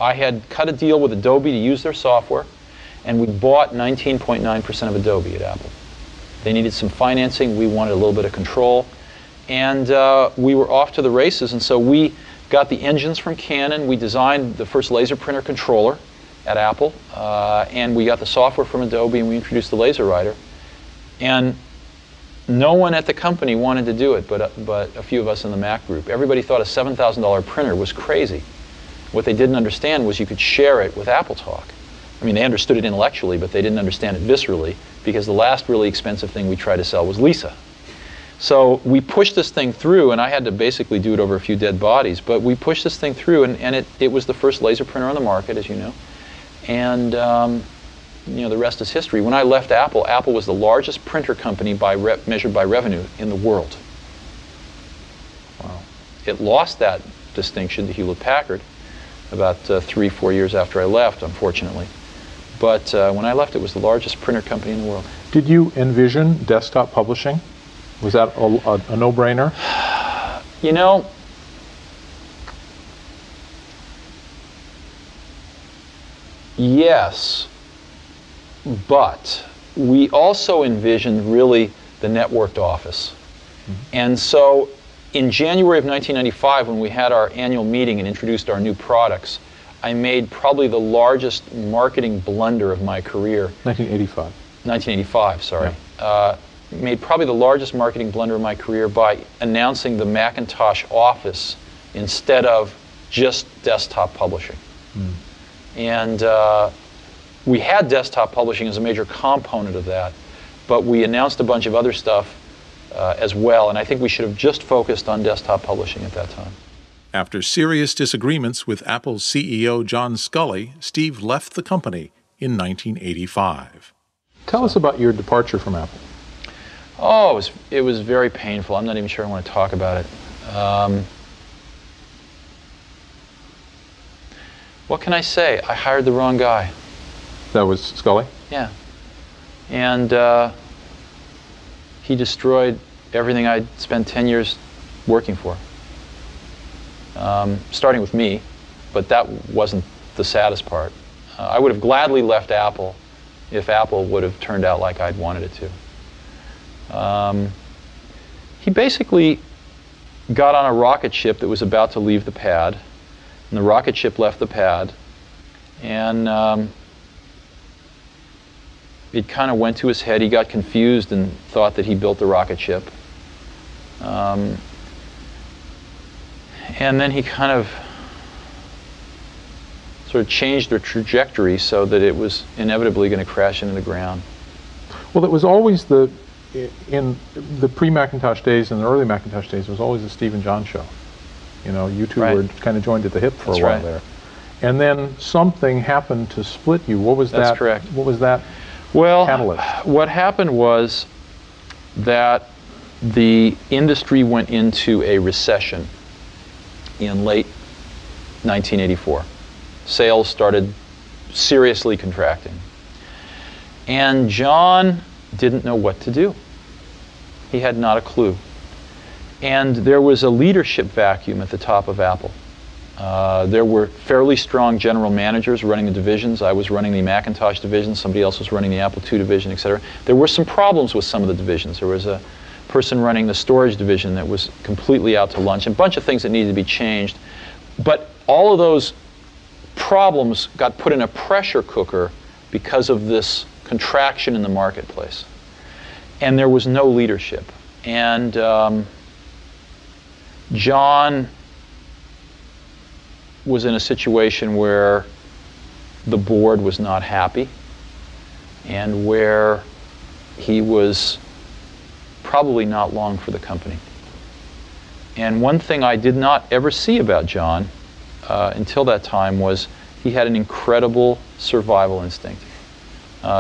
I had cut a deal with Adobe to use their software, and we bought 19.9% of Adobe at Apple. They needed some financing. We wanted a little bit of control. And we were off to the races. And so we got the engines from Canon. We designed the first laser printer controller at Apple. And we got the software from Adobe, and we introduced the laser writer. And no one at the company wanted to do it but a few of us in the Mac group. Everybody thought a $7,000 printer was crazy. What they didn't understand was you could share it with Apple Talk. I mean, they understood it intellectually, but they didn't understand it viscerally, because the last really expensive thing we tried to sell was Lisa. So we pushed this thing through, and I had to basically do it over a few dead bodies, but we pushed this thing through, and it was the first laser printer on the market, as you know. And you know, the rest is history. When I left Apple, Apple was the largest printer company measured by revenue in the world. Wow. It lost that distinction to Hewlett-Packard about 3-4 years after I left, unfortunately. But when I left, it was the largest printer company in the world. Did you envision desktop publishing? Was that a no-brainer? You know, yes, but we also envisioned really the networked office. Mm-hmm. And so in January of 1995, when we had our annual meeting and introduced our new products, I made probably the largest marketing blunder of my career. 1985. 1985, sorry. Yeah. Made probably the largest marketing blunder of my career by announcing the Macintosh Office instead of just desktop publishing. Mm. And we had desktop publishing as a major component of that, but we announced a bunch of other stuff as well, and I think we should have just focused on desktop publishing at that time. After serious disagreements with Apple's CEO John Sculley, Steve left the company in 1985. Tell us about your departure from Apple. Oh, it was very painful. I'm not even sure I want to talk about it. What can I say? I hired the wrong guy. That was Sculley? Yeah. And he destroyed everything I'd spent 10 years working for. Starting with me, but that wasn't the saddest part. I would have gladly left Apple if Apple would have turned out like I'd wanted it to. He basically got on a rocket ship that was about to leave the pad, and the rocket ship left the pad, and it kind of went to his head. He got confused and thought that he built the rocket ship. And then he kind of sort of changed the trajectory so that it was inevitably going to crash into the ground. Well, it was always in the pre-Macintosh days and the early Macintosh days, it was always the Steve and John show. You know, you two were kind of joined at the hip for a while there. And then something happened to split you. What was that? That's correct. What was that catalyst? What happened was that the industry went into a recession in late 1984. Sales started seriously contracting. And John didn't know what to do. He had not a clue. And there was a leadership vacuum at the top of Apple. There were fairly strong general managers running the divisions. I was running the Macintosh division. Somebody else was running the Apple II division, etc. There were some problems with some of the divisions. There was a person running the storage division that was completely out to lunch, and a bunch of things that needed to be changed. But all of those problems got put in a pressure cooker because of this contraction in the marketplace. And there was no leadership. And John was in a situation where the board was not happy and where he was probably not long for the company. And one thing I did not ever see about John until that time was he had an incredible survival instinct.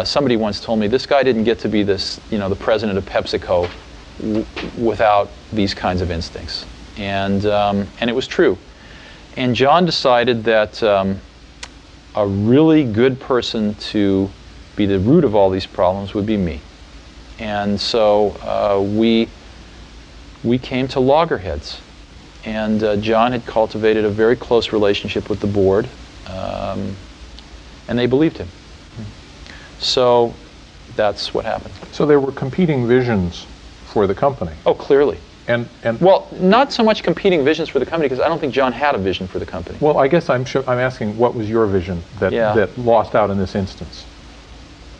Somebody once told me this guy didn't get to be this, the president of PepsiCo without these kinds of instincts, and it was true. And John decided that a really good person to be the root of all these problems would be me. And so we came to loggerheads. And John had cultivated a very close relationship with the board. and they believed him. So that's what happened. So there were competing visions for the company. Oh, clearly. And well, not so much competing visions for the company, because I don't think John had a vision for the company. well, I guess I'm asking, what was your vision that that lost out in this instance?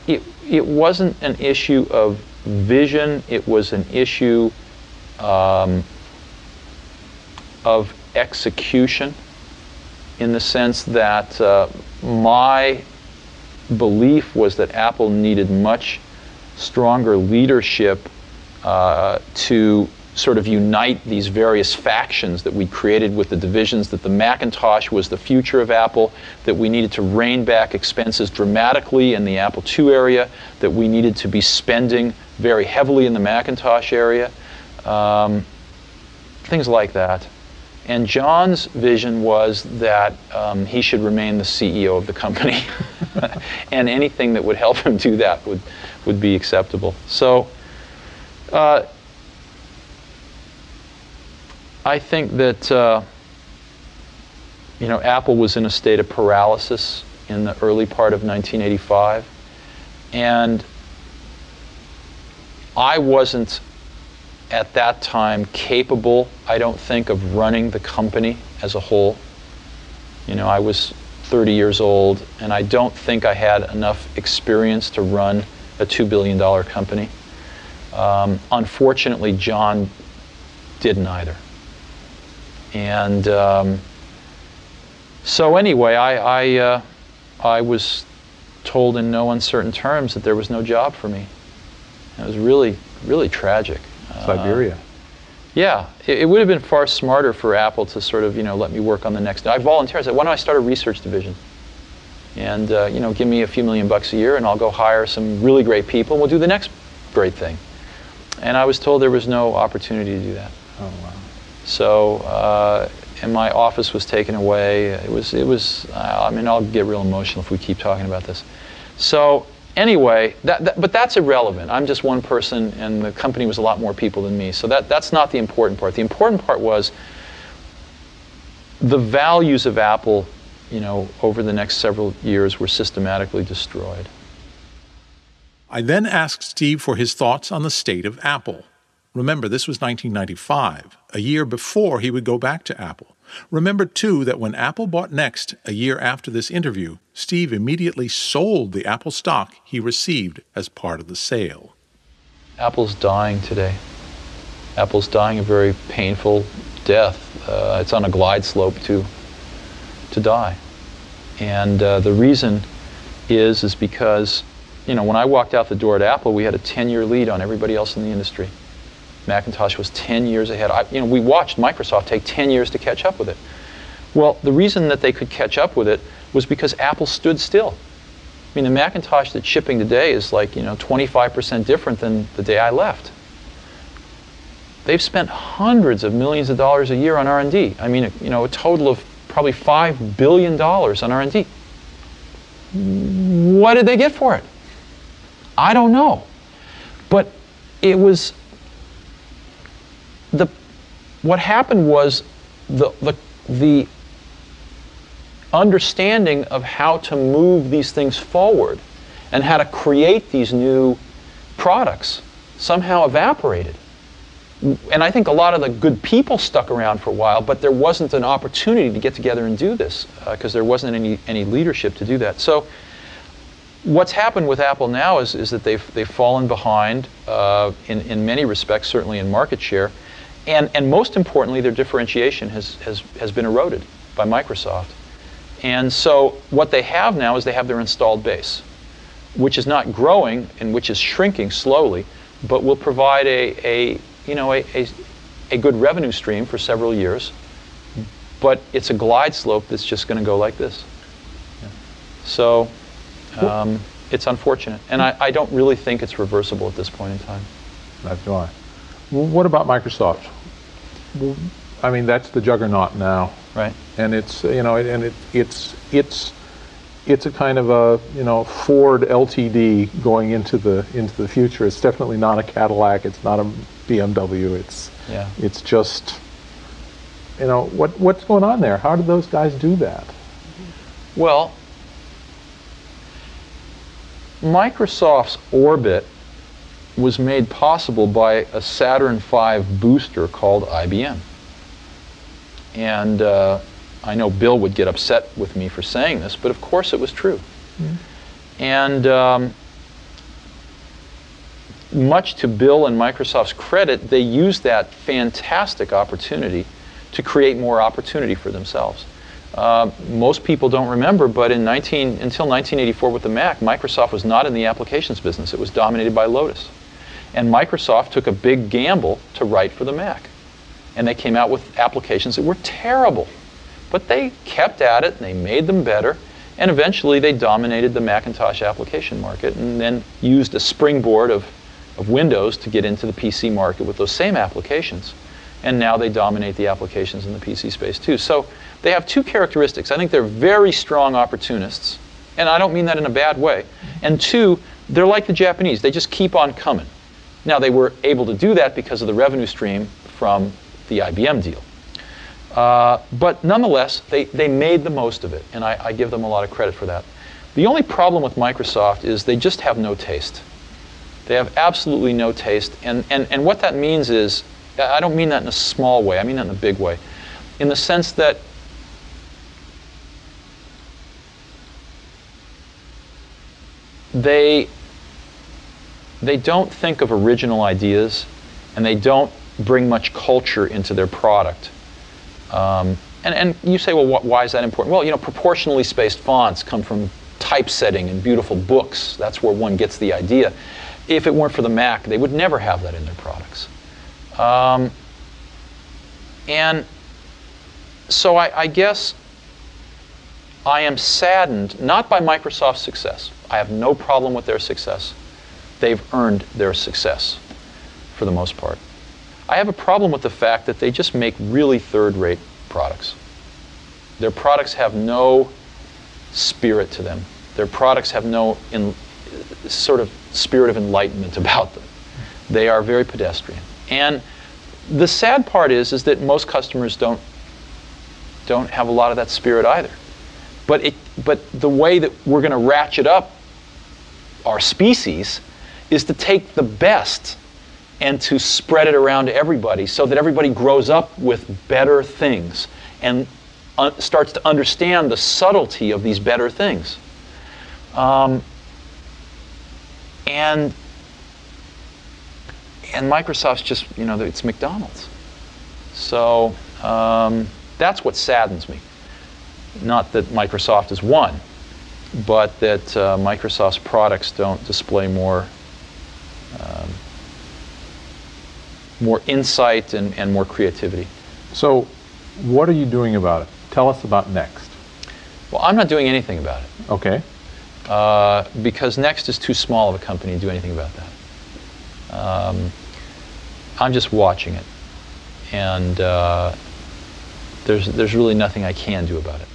It wasn't an issue of vision. It was an issue of execution, in the sense that my belief was that Apple needed much stronger leadership to sort of unite these various factions that we created with the divisions, that the Macintosh was the future of Apple, that we needed to rein back expenses dramatically in the Apple II area, that we needed to be spending very heavily in the Macintosh area, things like that. And John's vision was that he should remain the CEO of the company, and anything that would help him do that would be acceptable. So I think that Apple was in a state of paralysis in the early part of 1985, and I wasn't at that time capable, I don't think, of running the company as a whole. I was 30 years old, and I don't think I had enough experience to run a $2 billion company. Unfortunately, John didn't either. And so anyway, I was told in no uncertain terms that there was no job for me. It was really, really tragic. Siberia. Yeah, it would have been far smarter for Apple to sort of, let me work on the next. I volunteered. I said, why don't I start a research division? And, give me a few $1,000,000 a year, and I'll go hire some really great people, and we'll do the next great thing. And I was told there was no opportunity to do that. Oh, wow. So, and my office was taken away. It was. I mean, I'll get real emotional if we keep talking about this. So anyway, but that's irrelevant. I'm just one person, and the company was a lot more people than me. So that's not the important part. The important part was the values of Apple, over the next several years were systematically destroyed. I then asked Steve for his thoughts on the state of Apple. Remember, this was 1995, a year before he would go back to Apple. Remember, too, that when Apple bought Next a year after this interview, Steve immediately sold the Apple stock he received as part of the sale. Apple's dying today. Apple's dying a very painful death. It's on a glide slope to die. And the reason is because, when I walked out the door at Apple, we had a 10-year lead on everybody else in the industry. Macintosh was 10 years ahead. We watched Microsoft take 10 years to catch up with it. Well, the reason that they could catch up with it was because Apple stood still. I mean, the Macintosh that's shipping today is like, 25% different than the day I left. They've spent hundreds of millions of dollars a year on R&D. I mean, a total of probably $5 billion on R&D. What did they get for it? I don't know. But it was what happened was the understanding of how to move these things forward and how to create these new products somehow evaporated. And I think a lot of the good people stuck around for a while, but there wasn't an opportunity to get together and do this because there wasn't any leadership to do that. So what's happened with Apple now is that they've fallen behind in many respects, certainly in market share. And most importantly, their differentiation has been eroded by Microsoft. And so what they have now is they have their installed base, which is not growing and which is shrinking slowly, but will provide a good revenue stream for several years. But it's a glide slope that's just going to go like this. Yeah. So it's unfortunate. And I don't really think it's reversible at this point in time. Neither do I. Well, what about Microsoft? Well, I mean, that's the juggernaut now, right? And it's it's a kind of a Ford LTD going into the future. It's definitely not a Cadillac. It's not a BMW. It's just what's going on there? How did those guys do that? Well, Microsoft's orbit was made possible by a Saturn V booster called IBM. And I know Bill would get upset with me for saying this, but of course it was true. Mm. And much to Bill and Microsoft's credit, they used that fantastic opportunity to create more opportunity for themselves. Most people don't remember, but until 1984 with the Mac, Microsoft was not in the applications business. It was dominated by Lotus. And Microsoft took a big gamble to write for the Mac. And they came out with applications that were terrible. But they kept at it, and they made them better, and eventually they dominated the Macintosh application market, and then used a springboard of Windows to get into the PC market with those same applications. And now they dominate the applications in the PC space too. So they have two characteristics. I think they're very strong opportunists, and I don't mean that in a bad way. And two, they're like the Japanese. They just keep on coming. Now, they were able to do that because of the revenue stream from the IBM deal. But nonetheless, they made the most of it, and I give them a lot of credit for that. The only problem with Microsoft is they just have no taste. They have absolutely no taste, and what that means is, I don't mean that in a small way, I mean that in a big way, in the sense that they don't think of original ideas, and they don't bring much culture into their product. And you say, well, why is that important? Well, you know, proportionally spaced fonts come from typesetting and beautiful books. That's where one gets the idea. If it weren't for the Mac, they would never have that in their products. And so I guess I am saddened, not by Microsoft's success. I have no problem with their success. They've earned their success, for the most part. I have a problem with the fact that they just make really third-rate products. Their products have no spirit to them. Their products have no sort of spirit of enlightenment about them. They are very pedestrian. And the sad part is that most customers don't have a lot of that spirit either. But the way that we're going to ratchet up our species is to take the best and to spread it around to everybody so that everybody grows up with better things and starts to understand the subtlety of these better things. And Microsoft's just, you know, it's McDonald's. So that's what saddens me. Not that Microsoft is one, but that Microsoft's products don't display more insight and more creativity. So what are you doing about it? Tell us about Next. Well, I'm not doing anything about it. Okay. Because Next is too small of a company to do anything about that. I'm just watching it. And there's really nothing I can do about it.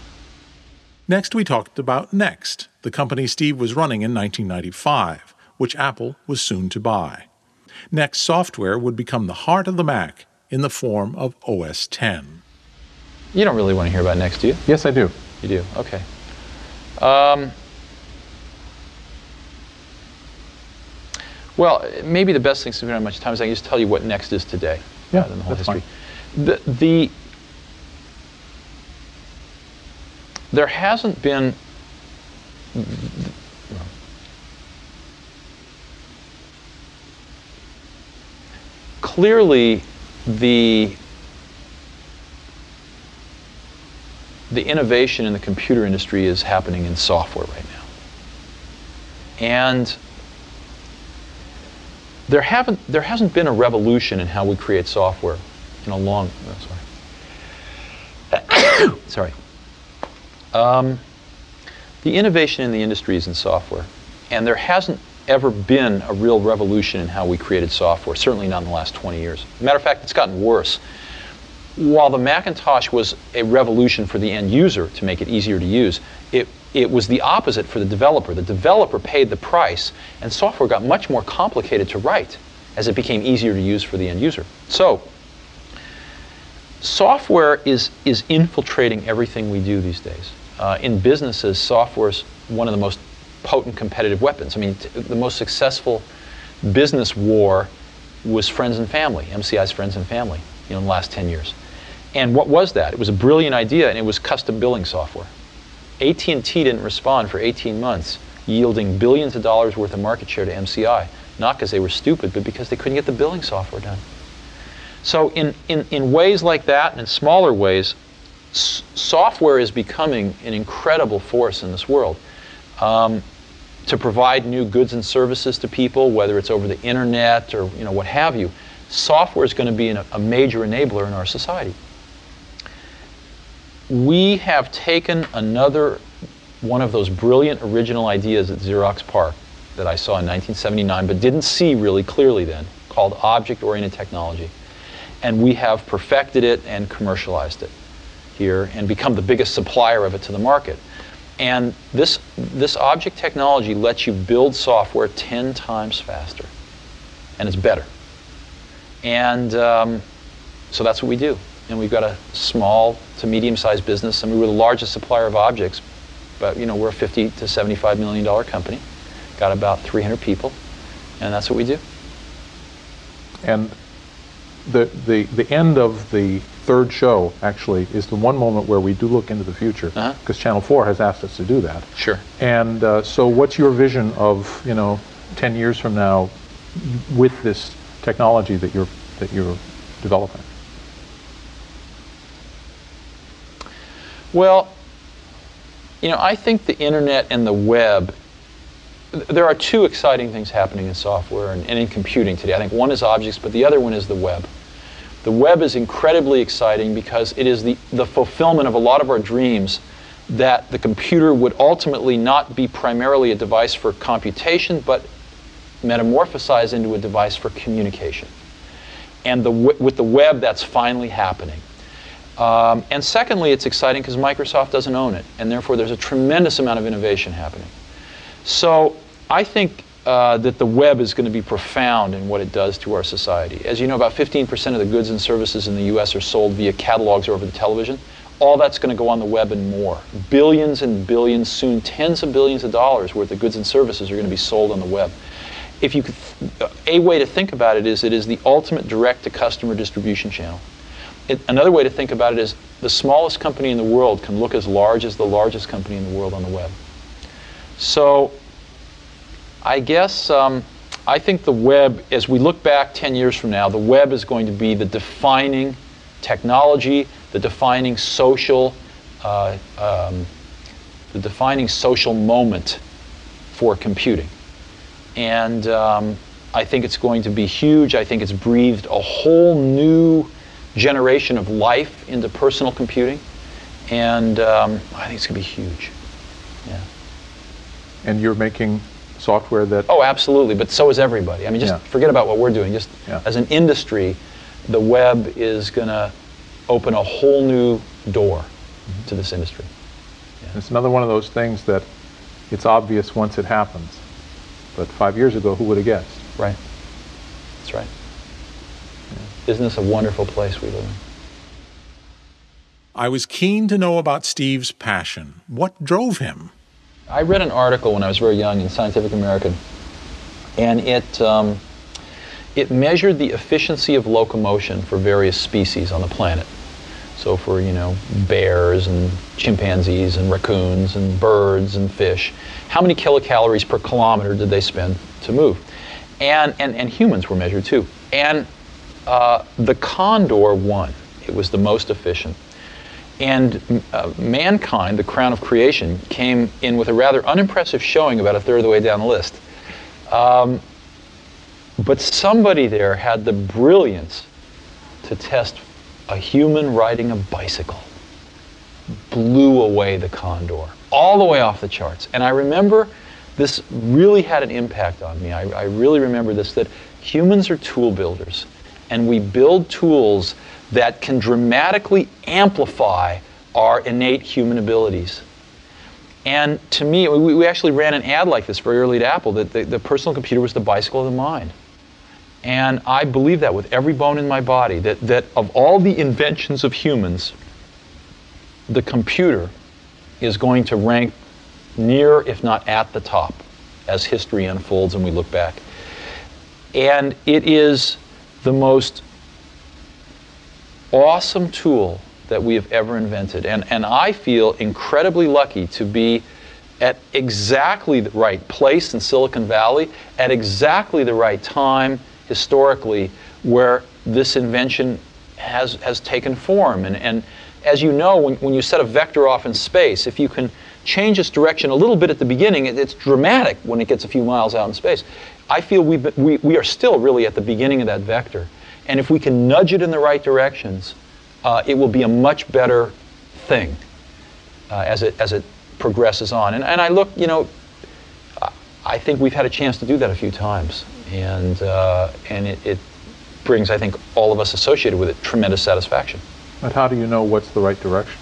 Next, we talked about Next, the company Steve was running in 1995, which Apple was soon to buy. Next software would become the heart of the Mac in the form of OS X. You don't really want to hear about Next, do you? Yes, I do. You do? Okay. Well, maybe the best thing, since we don't have much time, is I can just tell you what Next is today, rather than the whole history. Fine. There hasn't been clearly the innovation in the computer industry is happening in software right now. And there hasn't been a revolution in how we create software in a long, sorry. The innovation in the industry is in software, and there hasn't ever been a real revolution in how we created software, certainly not in the last 20 years. Matter of fact, it's gotten worse. While the Macintosh was a revolution for the end user to make it easier to use, it was the opposite for the developer. The developer paid the price, and software got much more complicated to write as it became easier to use for the end user. So, software is infiltrating everything we do these days. In businesses, software is one of the most potent competitive weapons. I mean, the most successful business war was friends and family, MCI's friends and family, in the last 10 years. And what was that? It was a brilliant idea, and it was custom billing software. AT&T didn't respond for 18 months, yielding billions of dollars worth of market share to MCI, not because they were stupid, but because they couldn't get the billing software done. So in ways like that, and in smaller ways, software is becoming an incredible force in this world. To provide new goods and services to people, whether it's over the internet or what have you, software is going to be a major enabler in our society. We have taken another one of those brilliant original ideas at Xerox PARC that I saw in 1979, but didn't see really clearly then, called object-oriented technology. And we have perfected it and commercialized it here and become the biggest supplier of it to the market. And this object technology lets you build software 10 times faster, and it's better. And so that's what we do. And we've got a small to medium-sized business. I mean, we're the largest supplier of objects, but we're a $50 to $75 million company. Got about 300 people, and that's what we do. And the end of the third show, actually, is the one moment where we do look into the future, because Channel 4 has asked us to do that. Sure. And so what's your vision of 10 years from now with this technology that you're developing? Well, I think the internet and the web, there are two exciting things happening in software and in computing today. I think one is objects, but the other one is the web. The web is incredibly exciting because it is the fulfillment of a lot of our dreams that the computer would ultimately not be primarily a device for computation, but metamorphosize into a device for communication. And with the web, that's finally happening. And secondly, it's exciting because Microsoft doesn't own it, and therefore there's a tremendous amount of innovation happening. So I think that the web is going to be profound in what it does to our society. As you know, about 15% of the goods and services in the US are sold via catalogs or over the television. All that's going to go on the web and more. Billions and billions, soon tens of billions of dollars worth of goods and services are going to be sold on the web. If you could, a way to think about it is the ultimate direct-to-customer distribution channel. Another way to think about it is the smallest company in the world can look as large as the largest company in the world on the web. So I guess I think the web, as we look back 10 years from now, the web is going to be the defining technology, the defining social moment for computing. And I think it's going to be huge. I think it's breathed a whole new generation of life into personal computing. And I think it's going to be huge. Yeah. And you're making software that... Oh, absolutely. But so is everybody. I mean, just forget about what we're doing. Just as an industry, the web is going to open a whole new door to this industry. Yeah. It's another one of those things that it's obvious once it happens. But 5 years ago, who would have guessed? Right. That's right. Yeah. Isn't this a wonderful place we live in? I was keen to know about Steve's passion. What drove him? I read an article when I was very young in Scientific American, and it measured the efficiency of locomotion for various species on the planet. So for, bears and chimpanzees and raccoons and birds and fish, how many kilocalories per kilometer did they spend to move? And humans were measured too. And the condor won. It was the most efficient. And mankind, the crown of creation, came in with a rather unimpressive showing about a third of the way down the list. But somebody there had the brilliance to test a human riding a bicycle. Blew away the condor, all the way off the charts. And I remember this really had an impact on me. I really remember this, that humans are tool builders. And we build tools that can dramatically amplify our innate human abilities. And to me, we actually ran an ad like this very early at Apple, that the personal computer was the bicycle of the mind. And I believe that with every bone in my body, that of all the inventions of humans, the computer is going to rank near, if not at the top, as history unfolds and we look back. And it is the most awesome tool that we have ever invented. And I feel incredibly lucky to be at exactly the right place in Silicon Valley, at exactly the right time historically, where this invention has taken form. And as you know, when you set a vector off in space, if you can change its direction a little bit at the beginning, it's dramatic when it gets a few miles out in space. I feel we are still really at the beginning of that vector. And if we can nudge it in the right directions, it will be a much better thing as it progresses on. And I look, I think we've had a chance to do that a few times. And it brings, I think, all of us associated with it tremendous satisfaction. But how do you know what's the right direction?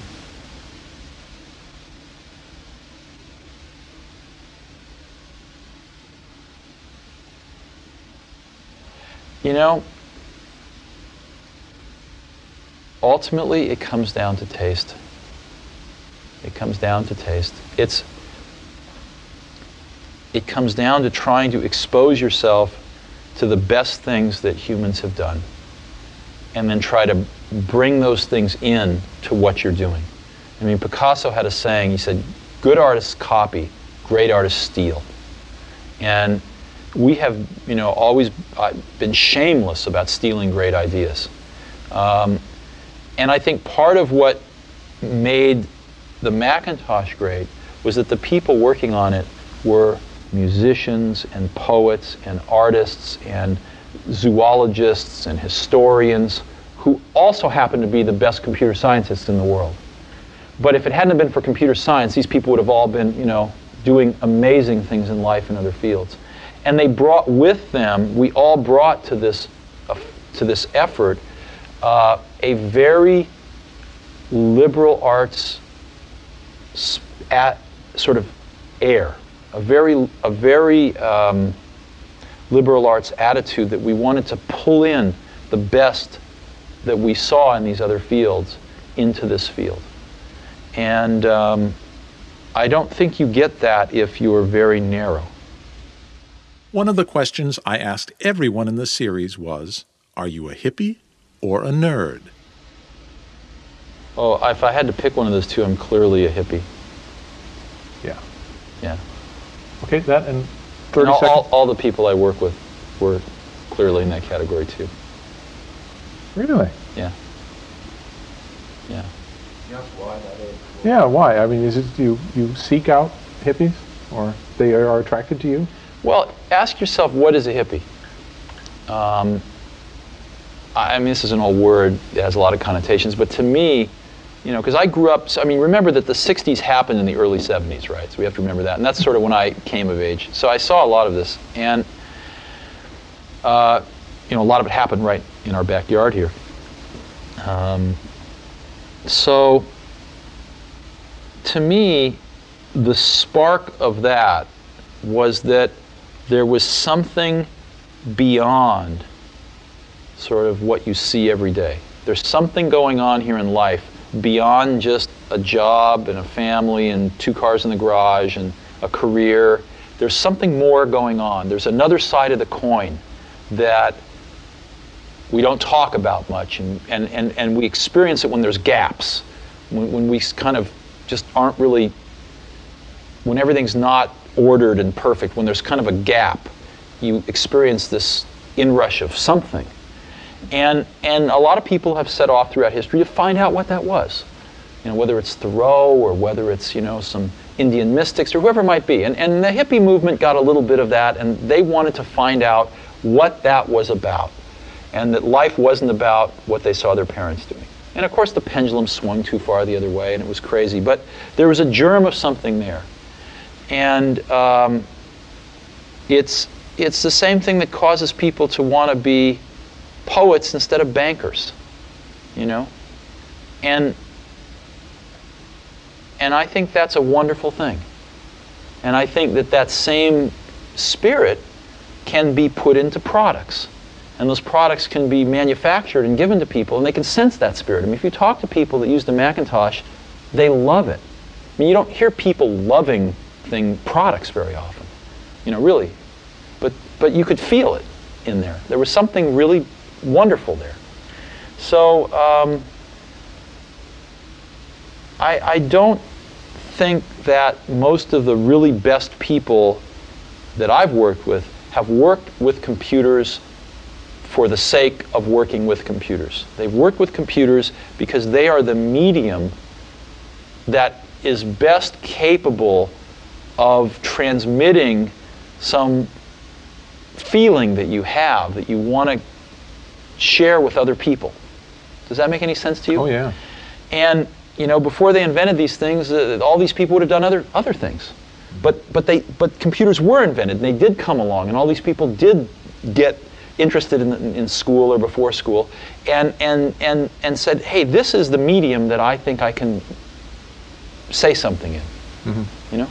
Ultimately, it comes down to taste. It comes down to taste. It comes down to trying to expose yourself to the best things that humans have done, and then try to bring those things in to what you're doing. I mean, Picasso had a saying, he said, good artists copy, great artists steal. And we have, always been shameless about stealing great ideas. And I think part of what made the Macintosh great was that the people working on it were musicians and poets and artists and zoologists and historians who also happened to be the best computer scientists in the world. But if it hadn't been for computer science, these people would have all been, doing amazing things in life in other fields. And they brought with them, we all brought to this effort a very liberal arts sort of air, a very liberal arts attitude that we wanted to pull in the best that we saw in these other fields into this field. And I don't think you get that if you are very narrow. One of the questions I asked everyone in the series was, are you a hippie or a nerd? Oh, if I had to pick one of those two, I'm clearly a hippie. Yeah. Yeah. Okay, that in 30 and seconds. All the people I work with were clearly in that category too. Really? Yeah. Yeah. Yes, why that is. Yeah, why? I mean, is it you seek out hippies, or they are attracted to you? Well, ask yourself, what is a hippie? I mean, this is an old word that has a lot of connotations, but to me, because I grew up, remember that the 60s happened in the early 70s, right? So we have to remember that. And that's sort of when I came of age. So I saw a lot of this. And, a lot of it happened right in our backyard here. So to me, the spark of that was that there was something beyond sort of what you see every day. There's something going on here in life beyond just a job and a family and 2 cars in the garage and a career. There's something more going on. There's another side of the coin that we don't talk about much, and we experience it when there's gaps, when we kind of just aren't really, when everything's not ordered and perfect, when there's kind of a gap, you experience this inrush of something. And a lot of people have set off throughout history to find out what that was. Whether it's Thoreau or whether it's, some Indian mystics or whoever it might be. And the hippie movement got a little bit of that, and they wanted to find out what that was about. And that life wasn't about what they saw their parents doing. And of course the pendulum swung too far the other way and it was crazy. But there was a germ of something there. And it's the same thing that causes people to want to be poets instead of bankers, and I think that's a wonderful thing. And I think that same spirit can be put into products, and those products can be manufactured and given to people, and they can sense that spirit. I mean, if you talk to people that use the Macintosh, they love it. I mean, you don't hear people loving thing products very often, you know, really. But you could feel it in there. There was something really wonderful there. So I don't think that most of the really best people that I've worked with have worked with computers for the sake of working with computers. They've worked with computers because they are the medium that is best capable of transmitting some feeling that you have that you want to share with other people. Does that make any sense to you? Oh, yeah. And you know, before they invented these things, all these people would have done other things. But computers were invented, and they did come along, and all these people did get interested in school or before school, and said, hey, this is the medium that I think I can say something in. Mm-hmm. You know.